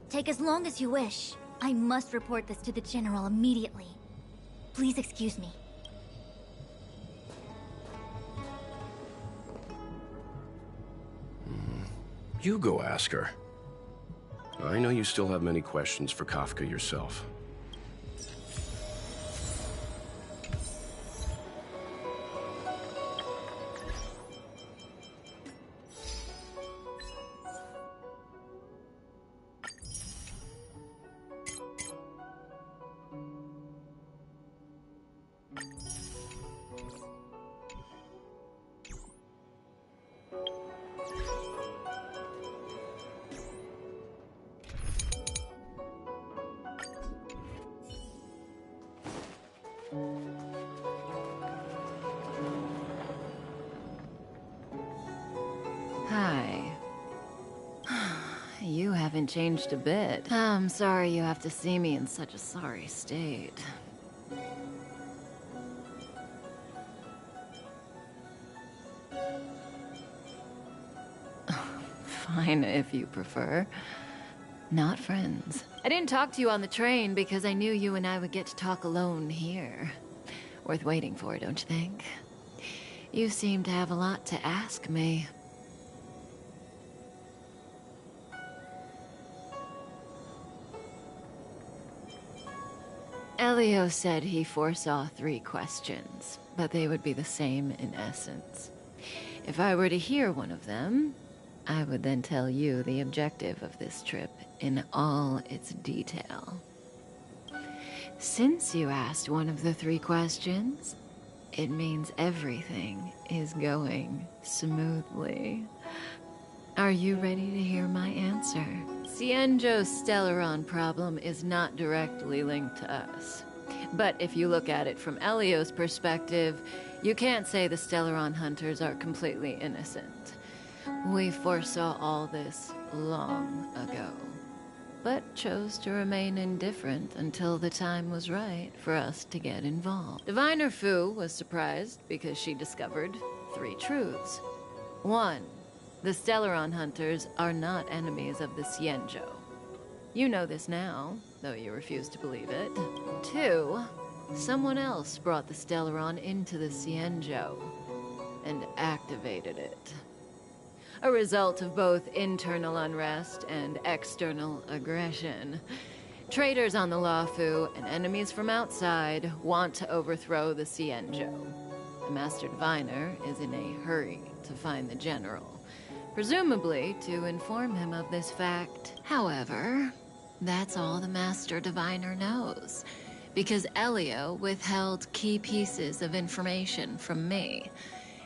Take as long as you wish. I must report this to the General immediately. Please excuse me. You go ask her. I know you still have many questions for Kafka yourself. Hi. You haven't changed a bit. I'm sorry you have to see me in such a sorry state. Fine, if you prefer. Not friends. I didn't talk to you on the train because I knew you and I would get to talk alone here. Worth waiting for, don't you think? You seem to have a lot to ask me. Elio said he foresaw 3 questions, but they would be the same in essence. If I were to hear one of them, I would then tell you the objective of this trip in all its detail. Since you asked one of the 3 questions, it means everything is going smoothly. Are you ready to hear my answer? Cienjo's Stellaron problem is not directly linked to us. But if you look at it from Elio's perspective, you can't say the Stellaron hunters are completely innocent. We foresaw all this long ago, but chose to remain indifferent until the time was right for us to get involved. Diviner Fu was surprised because she discovered 3 truths. 1. The Stellaron hunters are not enemies of the Cienjo. You know this now, though you refuse to believe it. 2. Someone else brought the Stellaron into the Cienjo and activated it. A result of both internal unrest and external aggression. Traitors on the Luofu and enemies from outside want to overthrow the Cienjo. The Master Diviner is in a hurry to find the General, presumably to inform him of this fact. However, that's all the Master Diviner knows, because Elio withheld key pieces of information from me.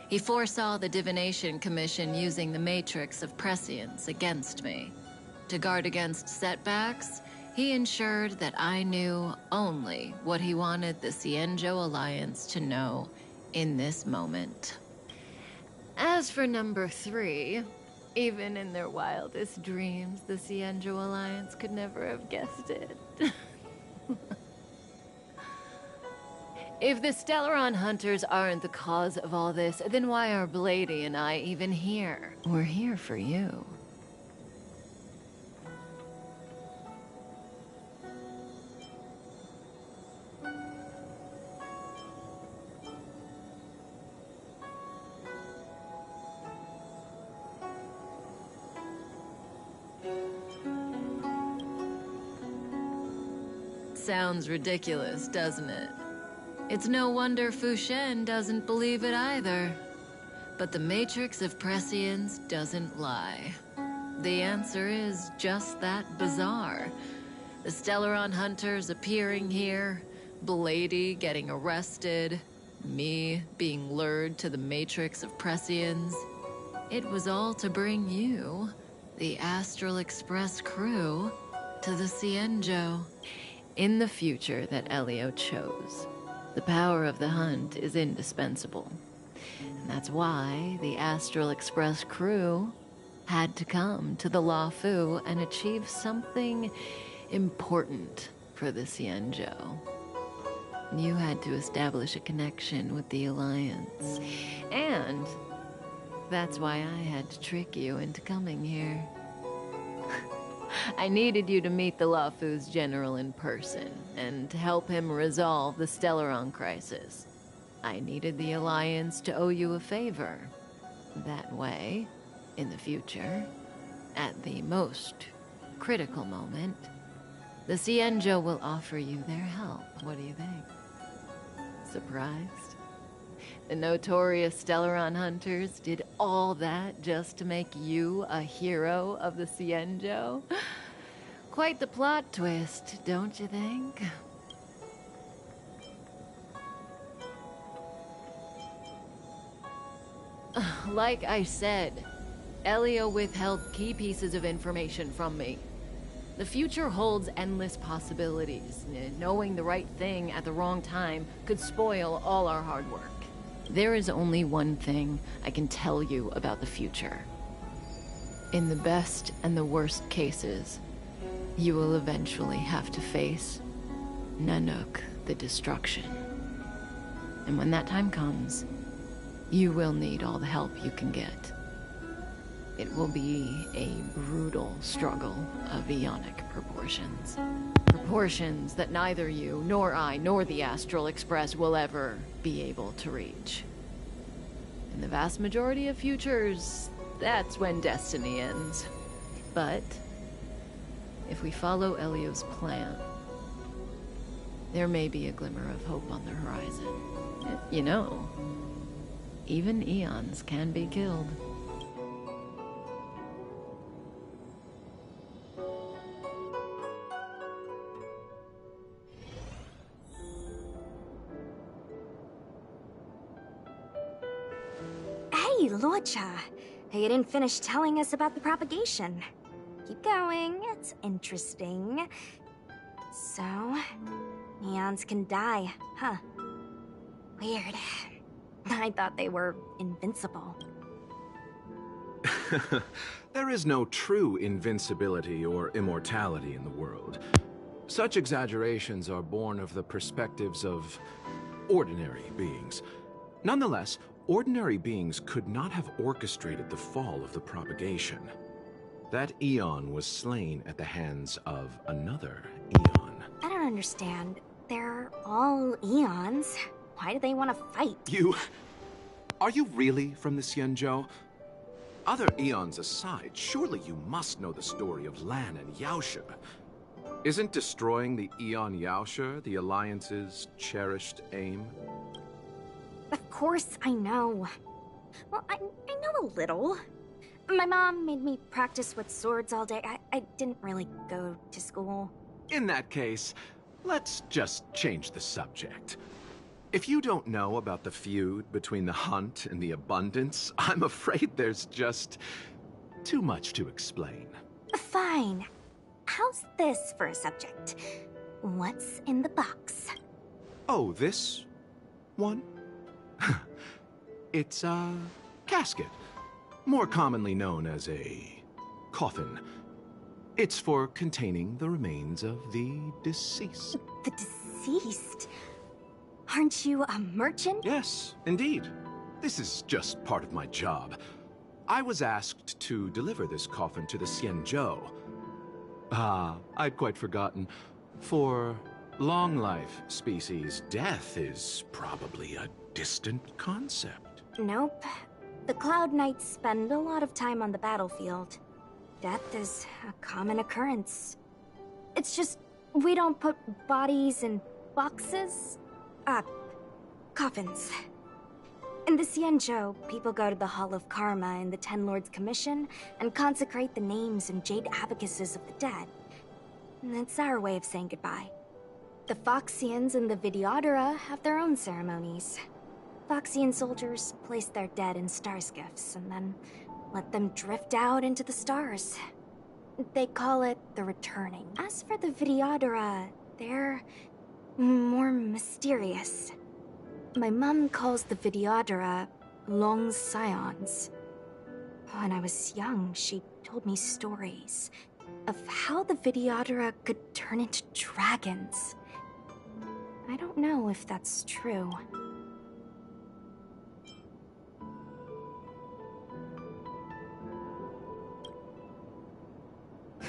He foresaw the Divination Commission using the Matrix of Prescience against me. To guard against setbacks, he ensured that I knew only what he wanted the Cienjo Alliance to know in this moment. As for number 3, even in their wildest dreams, the Cienjo Alliance could never have guessed it. If the Stellaron hunters aren't the cause of all this, then why are Blady and I even here? We're here for you. Sounds ridiculous, doesn't it? It's no wonder Fu Shen doesn't believe it either. But the Matrix of Prescience doesn't lie. The answer is just that bizarre. The Stellaron hunters appearing here, Blady getting arrested, me being lured to the Matrix of Prescience. It was all to bring you, the Astral Express crew, to the Cienjo. In the future that Elio chose, the power of the hunt is indispensable. And that's why the Astral Express crew had to come to the Luofu and achieve something important for the Cienjo. You had to establish a connection with the Alliance. And that's why I had to trick you into coming here. I needed you to meet the Luofu's general in person, and to help him resolve the Stellaron crisis. I needed the Alliance to owe you a favor. That way, in the future, at the most critical moment, the Cienjo will offer you their help. What do you think? Surprised? The notorious Stellaron hunters did all that just to make you a hero of the Cienjo? Quite the plot twist, don't you think? Like I said, Elio withheld key pieces of information from me. The future holds endless possibilities. Knowing the right thing at the wrong time could spoil all our hard work. There is only one thing I can tell you about the future. In the best and the worst cases, you will eventually have to face Nanook, the destruction. And when that time comes, you will need all the help you can get. It will be a brutal struggle of eonic proportions. Proportions that neither you, nor I, nor the Astral Express will ever be able to reach. In the vast majority of futures, that's when destiny ends. But if we follow Elio's plan, there may be a glimmer of hope on the horizon. You know, even eons can be killed. Hey, Luocha. You didn't finish telling us about the propagation. Keep going, it's interesting. So, eons can die, huh? Weird. I thought they were invincible. There is no true invincibility or immortality in the world. Such exaggerations are born of the perspectives of ordinary beings. Nonetheless, ordinary beings could not have orchestrated the fall of the propagation. That eon was slain at the hands of another eon. I don't understand. They're all eons. Why do they want to fight? Are you really from the Cienjo? Other eons aside, surely you must know the story of Lan and Yaoshe. Isn't destroying the Eon Yaoshe the Alliance's cherished aim? Of course I know. Well, I know a little. My mom made me practice with swords all day. I didn't really go to school. In that case, let's just change the subject. If you don't know about the feud between the Hunt and the Abundance, I'm afraid there's just too much to explain. Fine. How's this for a subject? What's in the box? Oh, this one? It's a casket, more commonly known as a coffin. It's for containing the remains of the deceased. The deceased? Aren't you a merchant? Yes, indeed. This is just part of my job. I was asked to deliver this coffin to the Cienjo. I'd quite forgotten. For long-life species, death is probably a distant concept. Nope. The Cloud Knights spend a lot of time on the battlefield. Death is a common occurrence. It's just, we don't put bodies in boxes. Coffins. In the Cienjo, people go to the Hall of Karma in the Ten Lords Commission and consecrate the names and jade abacuses of the dead. That's our way of saying goodbye. The Foxians and the Videodora have their own ceremonies. Foxian soldiers place their dead in star skiffs and then let them drift out into the stars. They call it the returning. As for the Videodora, they're more mysterious. My mom calls the Videodora long scions. When I was young, she told me stories of how the Videodora could turn into dragons. I don't know if that's true.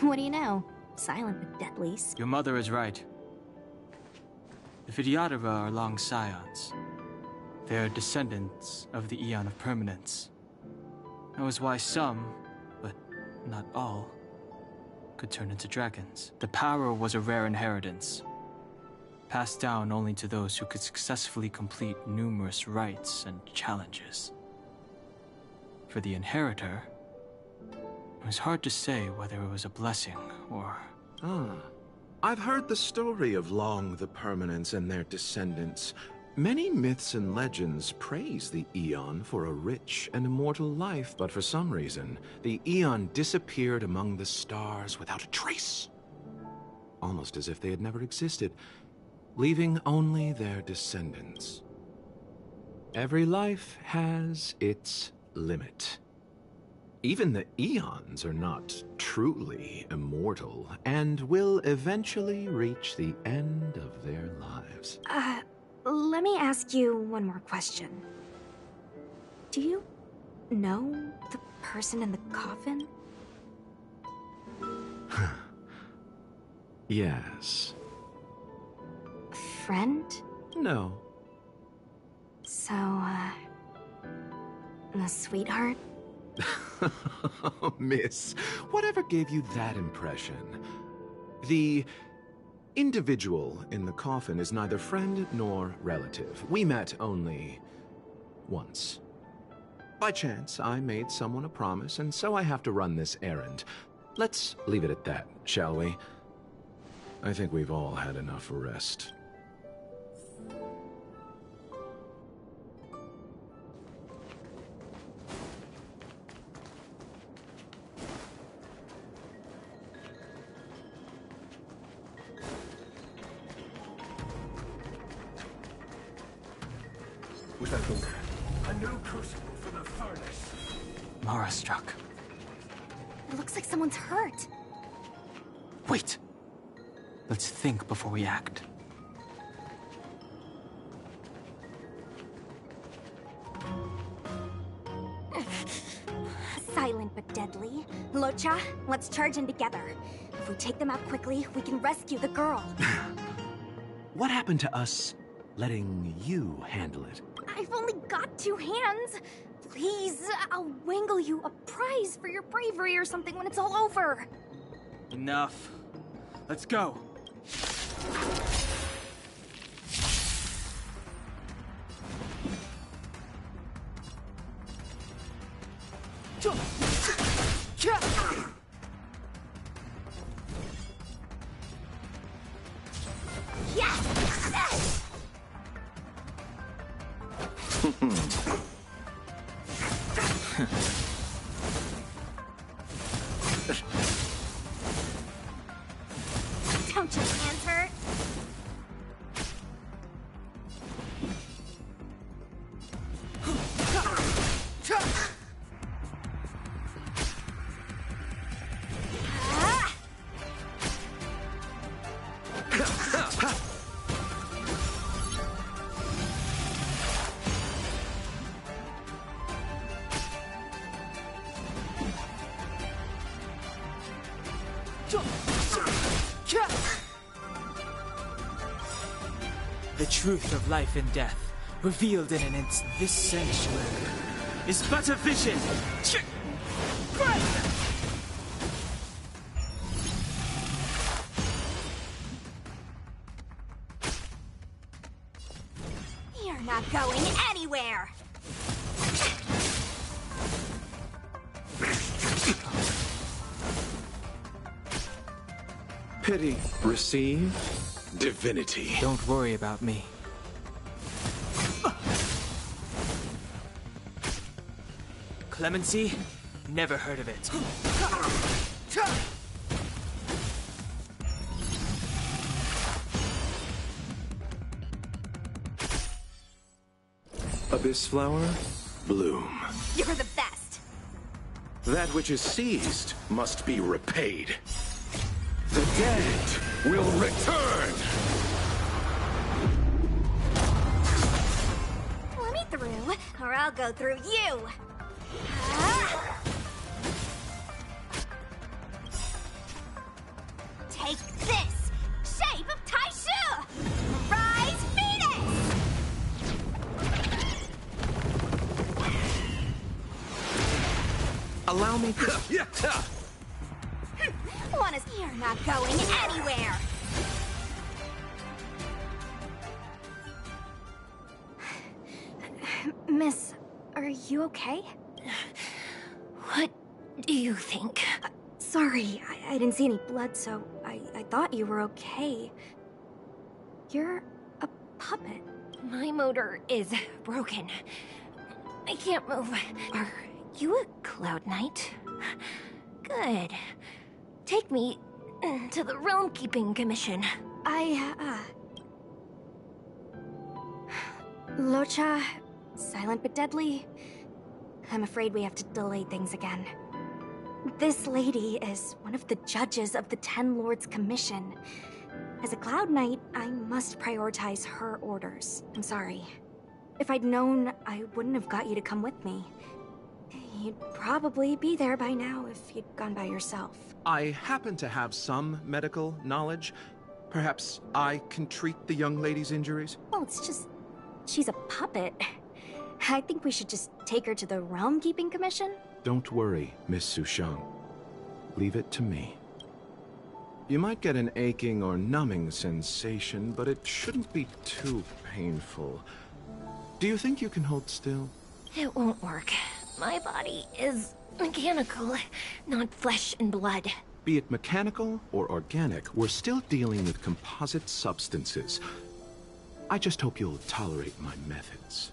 What do you know? Silent but deadly. Your mother is right. The Videodora are long scions. They are descendants of the Eon of Permanence. That was why some, but not all, could turn into dragons. The power was a rare inheritance, passed down only to those who could successfully complete numerous rites and challenges. For the inheritor, it was hard to say whether it was a blessing or... I've heard the story of Long the Permanents and their descendants. Many myths and legends praise the Eon for a rich and immortal life, but for some reason, the Eon disappeared among the stars without a trace. Almost as if they had never existed, leaving only their descendants. Every life has its limit. Even the Eons are not truly immortal, and will eventually reach the end of their lives. Let me ask you one more question. Do you know the person in the coffin? Yes. Friend? No. So, a sweetheart? Miss, whatever gave you that impression? The individual in the coffin is neither friend nor relative. We met only once. By chance, I made someone a promise, and so I have to run this errand. Let's leave it at that, shall we? I think we've all had enough rest. Was that the way? A new crucible for the furnace. Mara struck. It looks like someone's hurt. Wait! Let's think before we act. Silent but deadly. Locha, let's charge in together. If we take them out quickly, we can rescue the girl. What happened to us letting you handle it? I've only got 2 hands. Please, I'll wangle you a prize for your bravery or something when it's all over. Enough. Let's go. Don't your hands hurt? The truth of life and death, revealed in an instant. This sanctuary is but a vision. You're not going anywhere. Pity. Receive divinity. Don't worry about me. Clemency? Never heard of it. Abyss flower, bloom. You're the best. That which is seized must be repaid. The dead will return! Let me through, or I'll go through you. Take this! Shape of Taishu! Rise, Venus! Allow me to... You're not going anywhere! Miss, are you okay? What do you think? Sorry, I didn't see any blood, so I thought you were okay. You're a puppet. My motor is broken. I can't move. Are you a Cloud Knight? Good. Take me to the Realm Keeping Commission. Locha, silent but deadly. I'm afraid we have to delay things again. This lady is one of the judges of the Ten Lords Commission. As a Cloud Knight, I must prioritize her orders. I'm sorry. If I'd known, I wouldn't have got you to come with me. You'd probably be there by now if you'd gone by yourself. I happen to have some medical knowledge. Perhaps I can treat the young lady's injuries? Well, it's just... she's a puppet. I think we should just take her to the Realm Keeping Commission. Don't worry, Miss Sushang. Leave it to me. You might get an aching or numbing sensation, but it shouldn't be too painful. Do you think you can hold still? It won't work. My body is mechanical, not flesh and blood. Be it mechanical or organic, we're still dealing with composite substances. I just hope you'll tolerate my methods.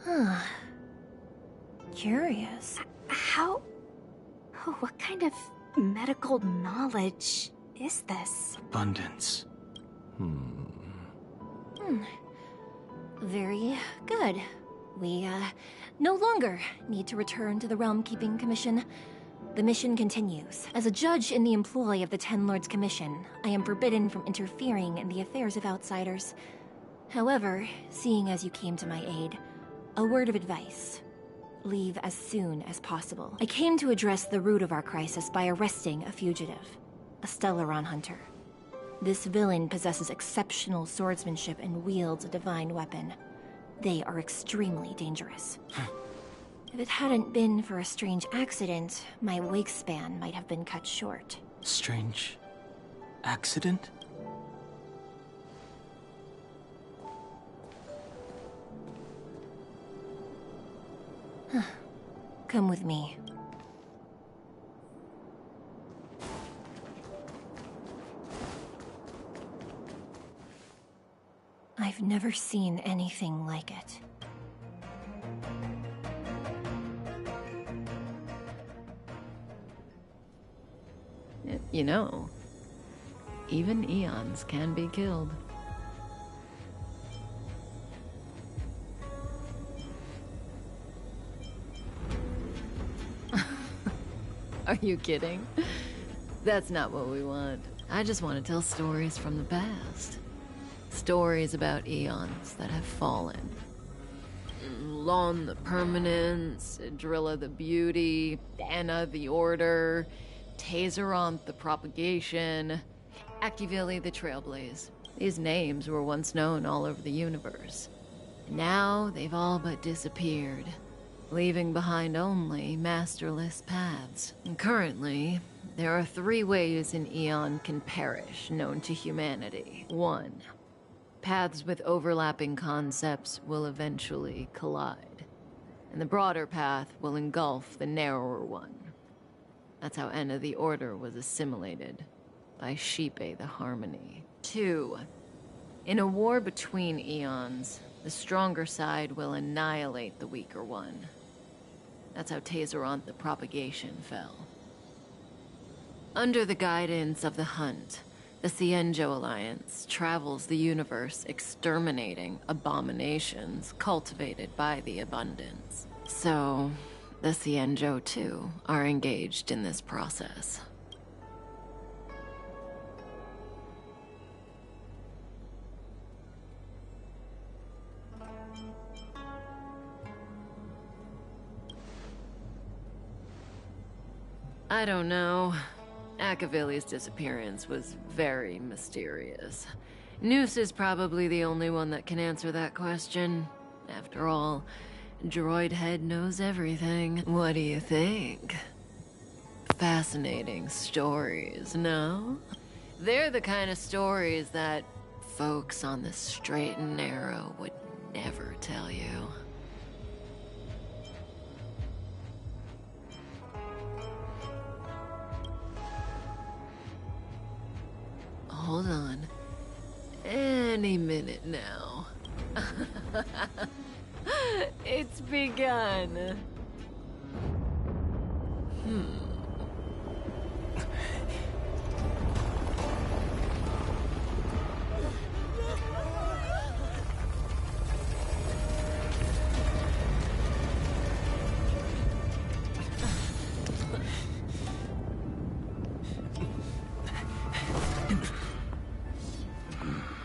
Huh. Curious. How... what kind of medical knowledge is this? Abundance. Very good. We, no longer need to return to the Realm Keeping Commission. The mission continues. As a judge in the employ of the Ten Lords Commission, I am forbidden from interfering in the affairs of outsiders. However, seeing as you came to my aid, a word of advice. Leave as soon as possible. I came to address the root of our crisis by arresting a fugitive, a Stellaron hunter. This villain possesses exceptional swordsmanship and wields a divine weapon. They are extremely dangerous. If it hadn't been for a strange accident, my wake span might have been cut short. Strange accident? Come with me. I've never seen anything like it. You know, even eons can be killed. Are you kidding? That's not what we want. I just want to tell stories from the past. Stories about eons that have fallen. Lon the Permanence, Drilla the Beauty, Anna the Order, Tazeronth the Propagation, Akivili the Trailblaze. These names were once known all over the universe. Now they've all but disappeared, leaving behind only masterless paths. And currently, there are 3 ways an eon can perish known to humanity. 1. Paths with overlapping concepts will eventually collide, and the broader path will engulf the narrower one. That's how Enna the Order was assimilated, by Shipe the Harmony. 2. In a war between eons, the stronger side will annihilate the weaker one. That's how Tazeronth the Propagation fell. Under the guidance of the Hunt, the Cienjo Alliance travels the universe exterminating abominations cultivated by the Abundance. So, the Cienjo, too, are engaged in this process. I don't know. Akavili's disappearance was very mysterious. Noose is probably the only one that can answer that question. After all, Droid head knows everything. What do you think? Fascinating stories, no? They're the kind of stories that folks on the straight and narrow would never tell you. Hold on. Any minute now. It's begun.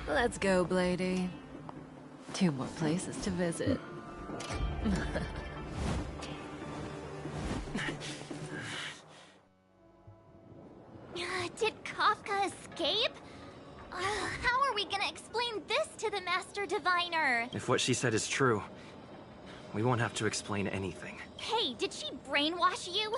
Let's go, Blady. 2 more places to visit. Did Kafka escape? How are we gonna explain this to the Master Diviner? If what she said is true, we won't have to explain anything. Hey, did she brainwash you?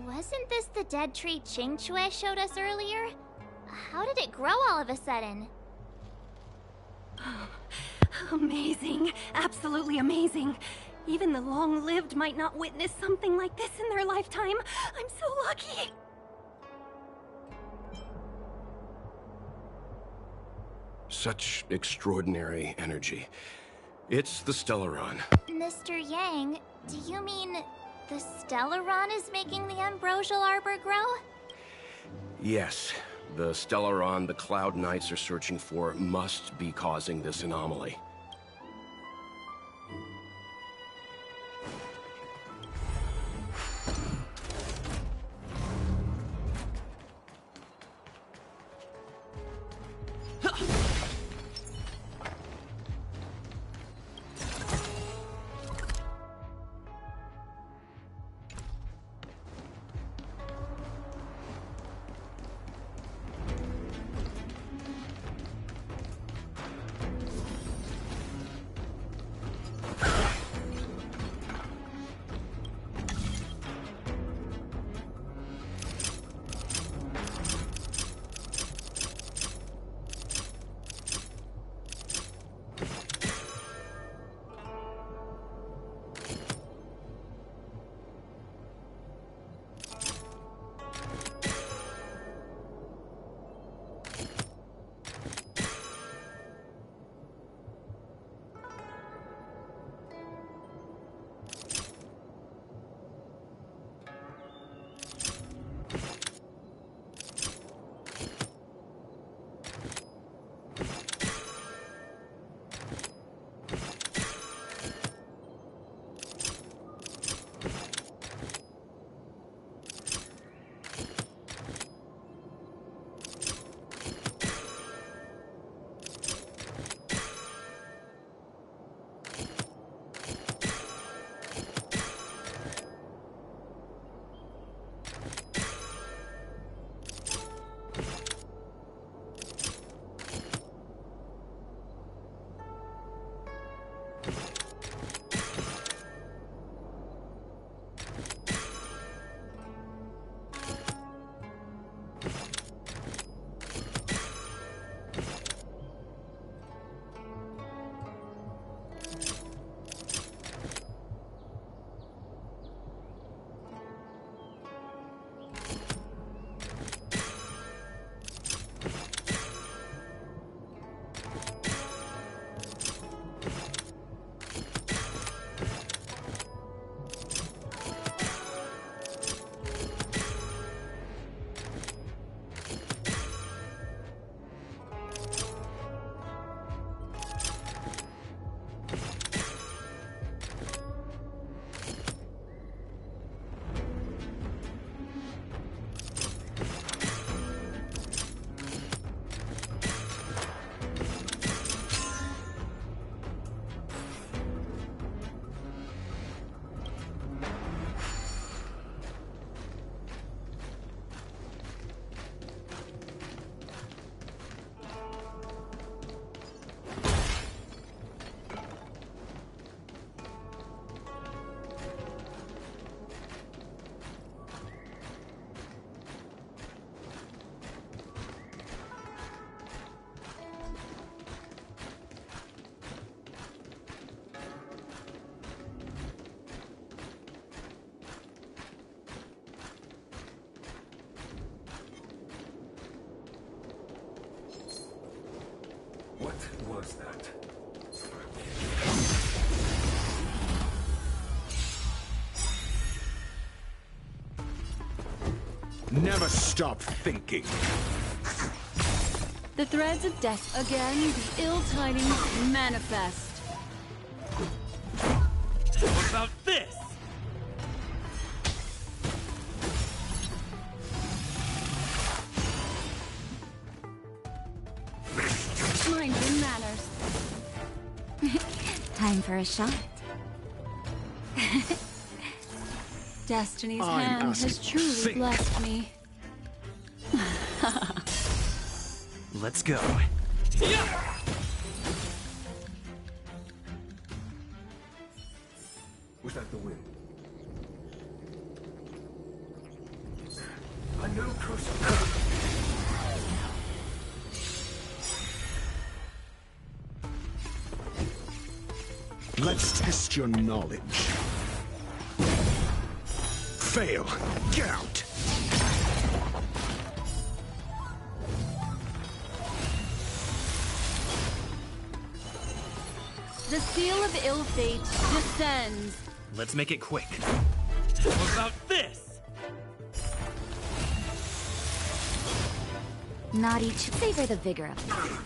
Wasn't this the dead tree Qingque showed us earlier? How did it grow all of a sudden? Amazing. Absolutely amazing. Even the long-lived might not witness something like this in their lifetime. I'm so lucky. Such extraordinary energy. It's the Stellaron. Mr. Yang, do you mean the Stellaron is making the ambrosial arbor grow? Yes, the Stellaron the Cloud Knights are searching for must be causing this anomaly. was that? Never stop thinking. The threads of death again, the ill tidings manifest. What about this? Mind your manners. Time for a shot. Destiny's I'm hand has asking. truly Think. blessed me. Let's go. Was that the wind? A new crucible. Let's test your knowledge. Fail. Get out. The seal of ill fate descends. Let's make it quick. What about this? Not each. Savor the vigor of life.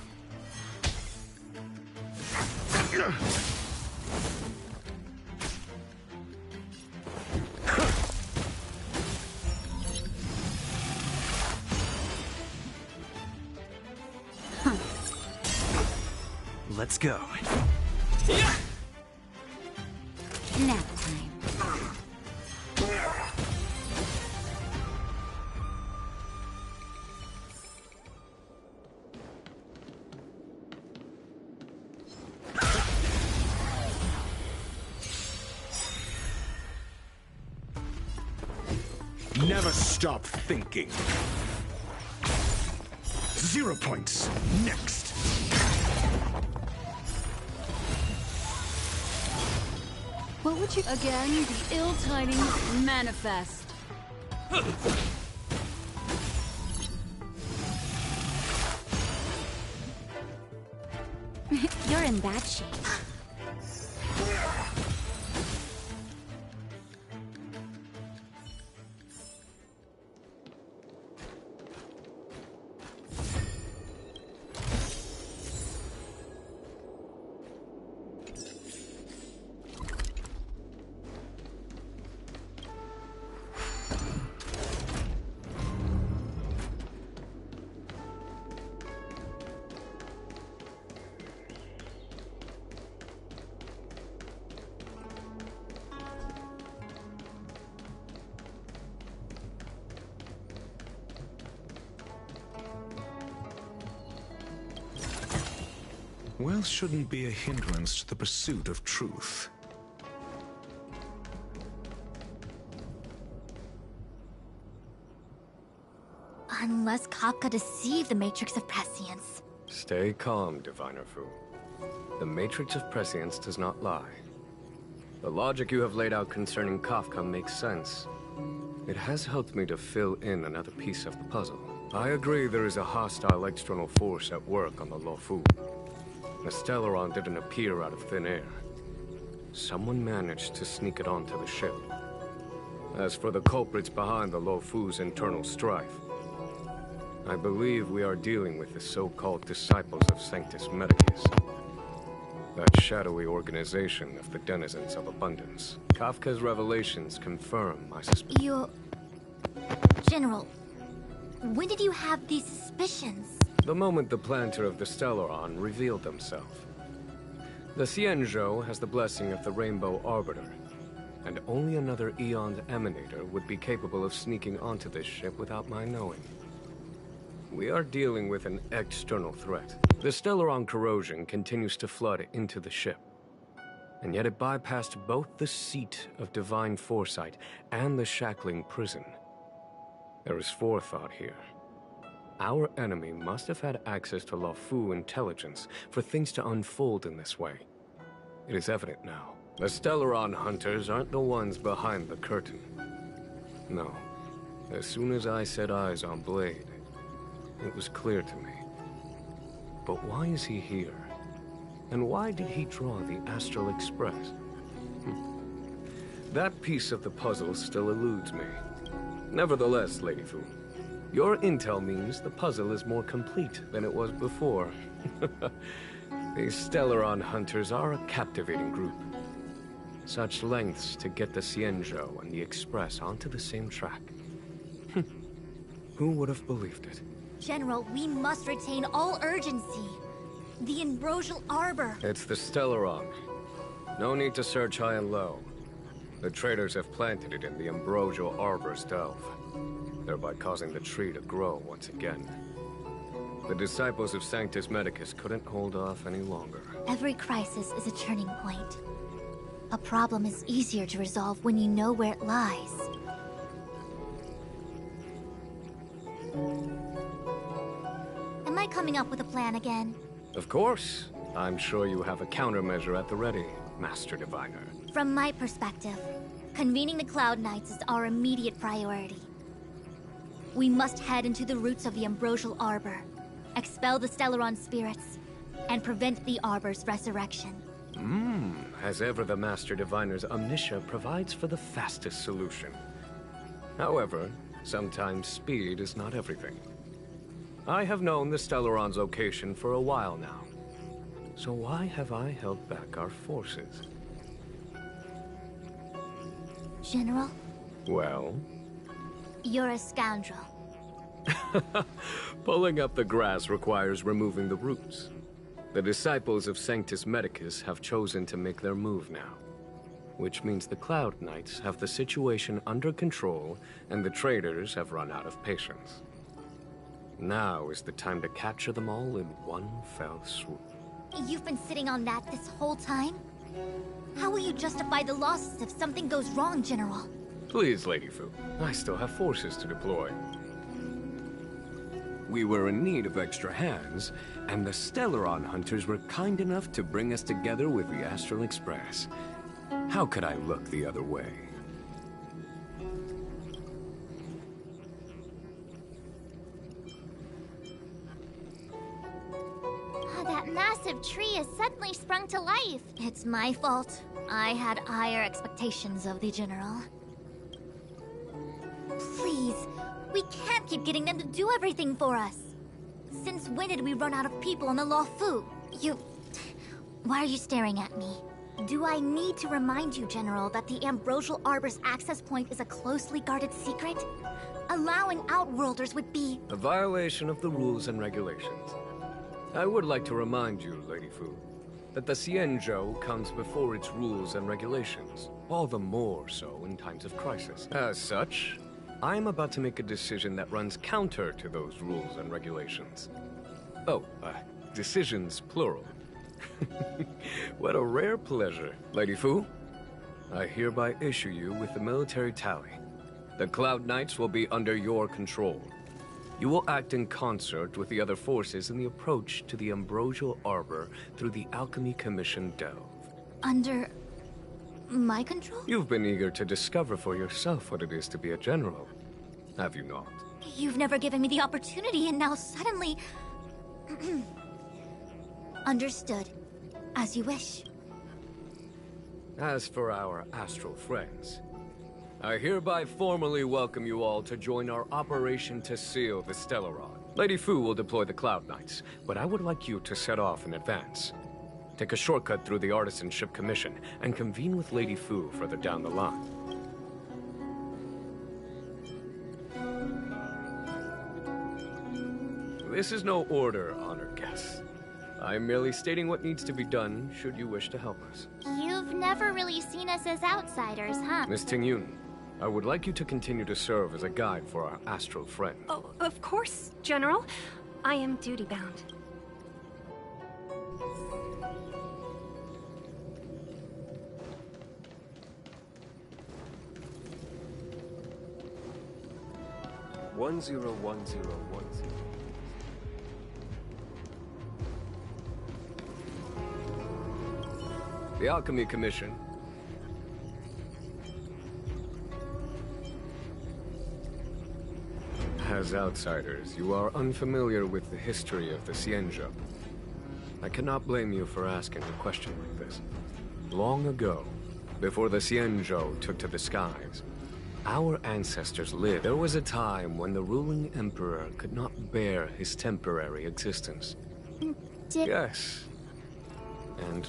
Let's go. Nap time. Never stop thinking. 0 points. Next. What would you... Again, the ill tidings manifest. You're in bad shape. Wealth shouldn't be a hindrance to the pursuit of truth. Unless Kafka deceived the Matrix of Prescience. Stay calm, Diviner Fu. The Matrix of Prescience does not lie. The logic you have laid out concerning Kafka makes sense. It has helped me to fill in another piece of the puzzle. I agree there is a hostile external force at work on the Luofu. The Stellaron didn't appear out of thin air. Someone managed to sneak it onto the ship. As for the culprits behind the Luofu's internal strife, I believe we are dealing with the so-called disciples of Sanctus Medicus. That shadowy organization of the denizens of abundance. Kafka's revelations confirm my suspicion. You... General, when did you have these suspicions? The moment the planter of the Stellaron revealed himself. The Xianzhou has the blessing of the Rainbow Arbiter, and only another Eon's Emanator would be capable of sneaking onto this ship without my knowing. We are dealing with an external threat. The Stellaron corrosion continues to flood into the ship, and yet it bypassed both the seat of divine foresight and the shackling prison. There is forethought here. Our enemy must have had access to Luofu intelligence for things to unfold in this way. It is evident now. The Stellaron hunters aren't the ones behind the curtain. No. As soon as I set eyes on Blade, it was clear to me. But why is he here? And why did he draw the Astral Express? That piece of the puzzle still eludes me. Nevertheless, Lady Fu, your intel means the puzzle is more complete than it was before. The Stellaron hunters are a captivating group. Such lengths to get the Xianzhou and the Express onto the same track. Who would have believed it? General, we must retain all urgency. The Ambrosial Arbor. It's the Stellaron. No need to search high and low. The traders have planted it in the Ambrosial Arbor's delve, thereby causing the tree to grow once again. The disciples of Sanctus Medicus couldn't hold off any longer. Every crisis is a turning point. A problem is easier to resolve when you know where it lies. Am I coming up with a plan again? Of course. I'm sure you have a countermeasure at the ready, Master Diviner. From my perspective, convening the Cloud Knights is our immediate priority. We must head into the roots of the Ambrosial Arbor, expel the Stellaron spirits, and prevent the Arbor's resurrection. As ever, the Master Diviner's omniscia provides for the fastest solution. However, sometimes speed is not everything. I have known the Stellaron's location for a while now. So why have I held back our forces? General? Well? You're a scoundrel. Pulling up the grass requires removing the roots. The disciples of Sanctus Medicus have chosen to make their move now, which means the Cloud Knights have the situation under control and the traders have run out of patience. Now is the time to capture them all in one fell swoop. You've been sitting on that this whole time? How will you justify the losses if something goes wrong, General? Please, Lady Fu, I still have forces to deploy. We were in need of extra hands, and the Stellaron hunters were kind enough to bring us together with the Astral Express. How could I look the other way? That massive tree has suddenly sprung to life. It's my fault. I had higher expectations of the General. Please, we can't keep getting them to do everything for us. Since when did we run out of people on the Luofu? Why are you staring at me? Do I need to remind you, General, that the Ambrosial Arbor's access point is a closely guarded secret? Allowing Outworlders would be... a violation of the rules and regulations. I would like to remind you, Lady Fu, that the Xianzhou comes before its rules and regulations, all the more so in times of crisis. As such, I am about to make a decision that runs counter to those rules and regulations. Oh, decisions plural. What a rare pleasure. Lady Fu, I hereby issue you with the military tally. The Cloud Knights will be under your control. You will act in concert with the other forces in the approach to the Ambrosial Arbor through the Alchemy Commission delve. Under... my control? You've been eager to discover for yourself what it is to be a general, have you not? You've never given me the opportunity, and now suddenly... Understood. As you wish. As for our astral friends, I hereby formally welcome you all to join our operation to seal the Stellaron. Lady Fu will deploy the Cloud Knights, but I would like you to set off in advance. Take a shortcut through the Artisanship Commission and convene with Lady Fu further down the line. This is no order, honored guests. I'm merely stating what needs to be done should you wish to help us. You've never really seen us as outsiders, huh? Miss Tingyun, I would like you to continue to serve as a guide for our astral friends. Oh, of course, General. I am duty-bound. One zero one zero one zero. The Alchemy Commission. As outsiders, you are unfamiliar with the history of the Xianzhou. I cannot blame you for asking a question like this. Long ago, before the Xianzhou took to the skies, our ancestors lived. There was a time when the ruling emperor could not bear his temporary existence. Yes. And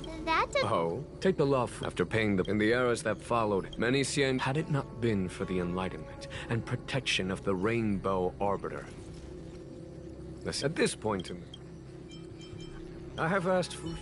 take the law after paying in the eras that followed. Many Xian had it not been for the enlightenment and protection of the Rainbow Arbiter. At this point in I have asked Fu.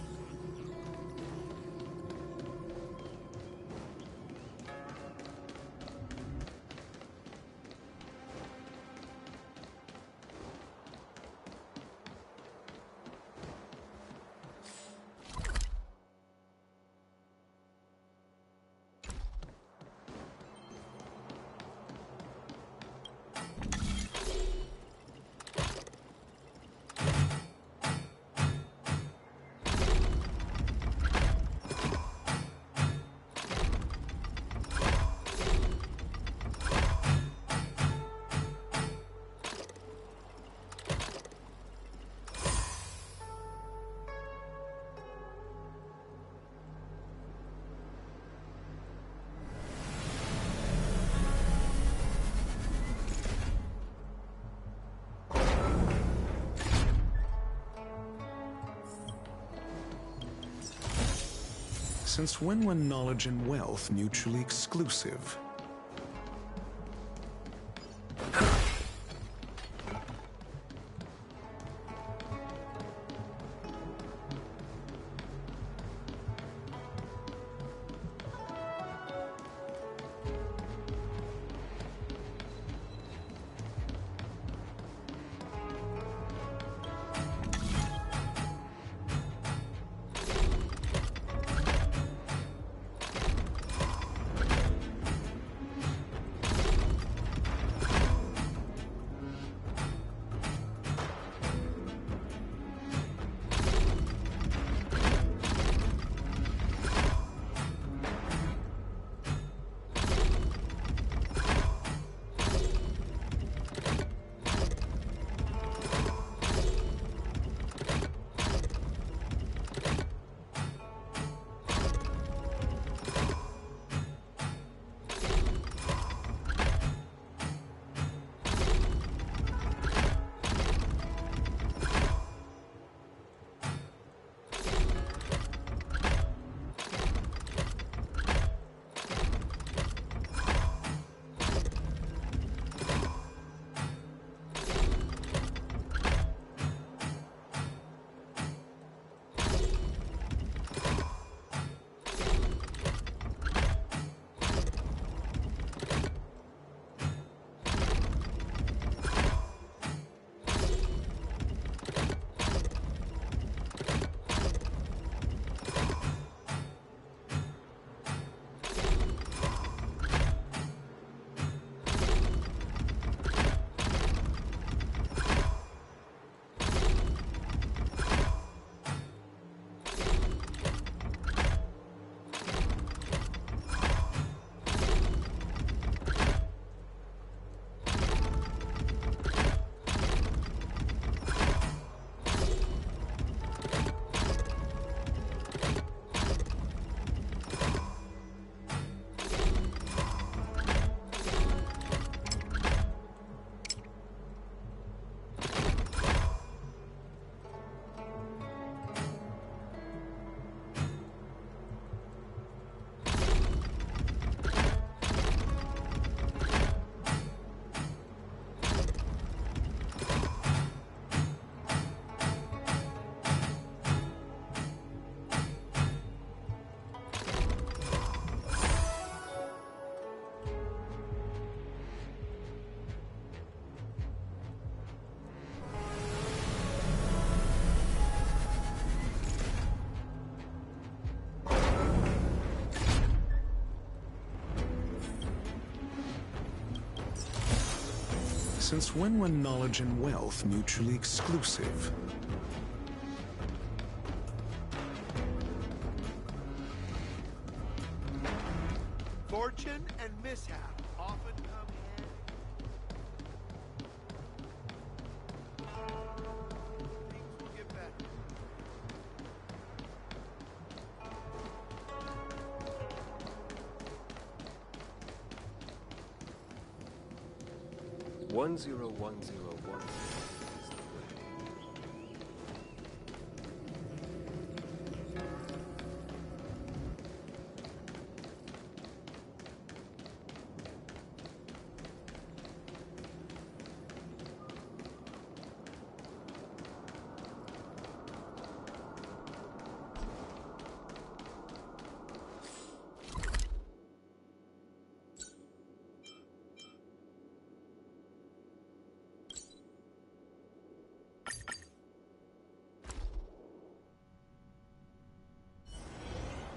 Since when were knowledge and wealth mutually exclusive? Since when were knowledge and wealth mutually exclusive? Fortune and mishap often come hand. Things will get better. 10101.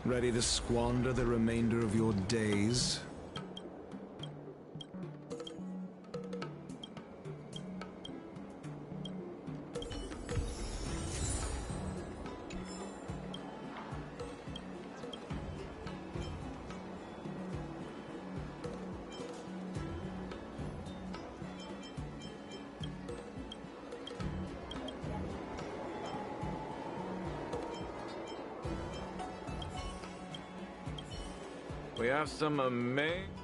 Ready to squander the remainder of your days? We have some amazing...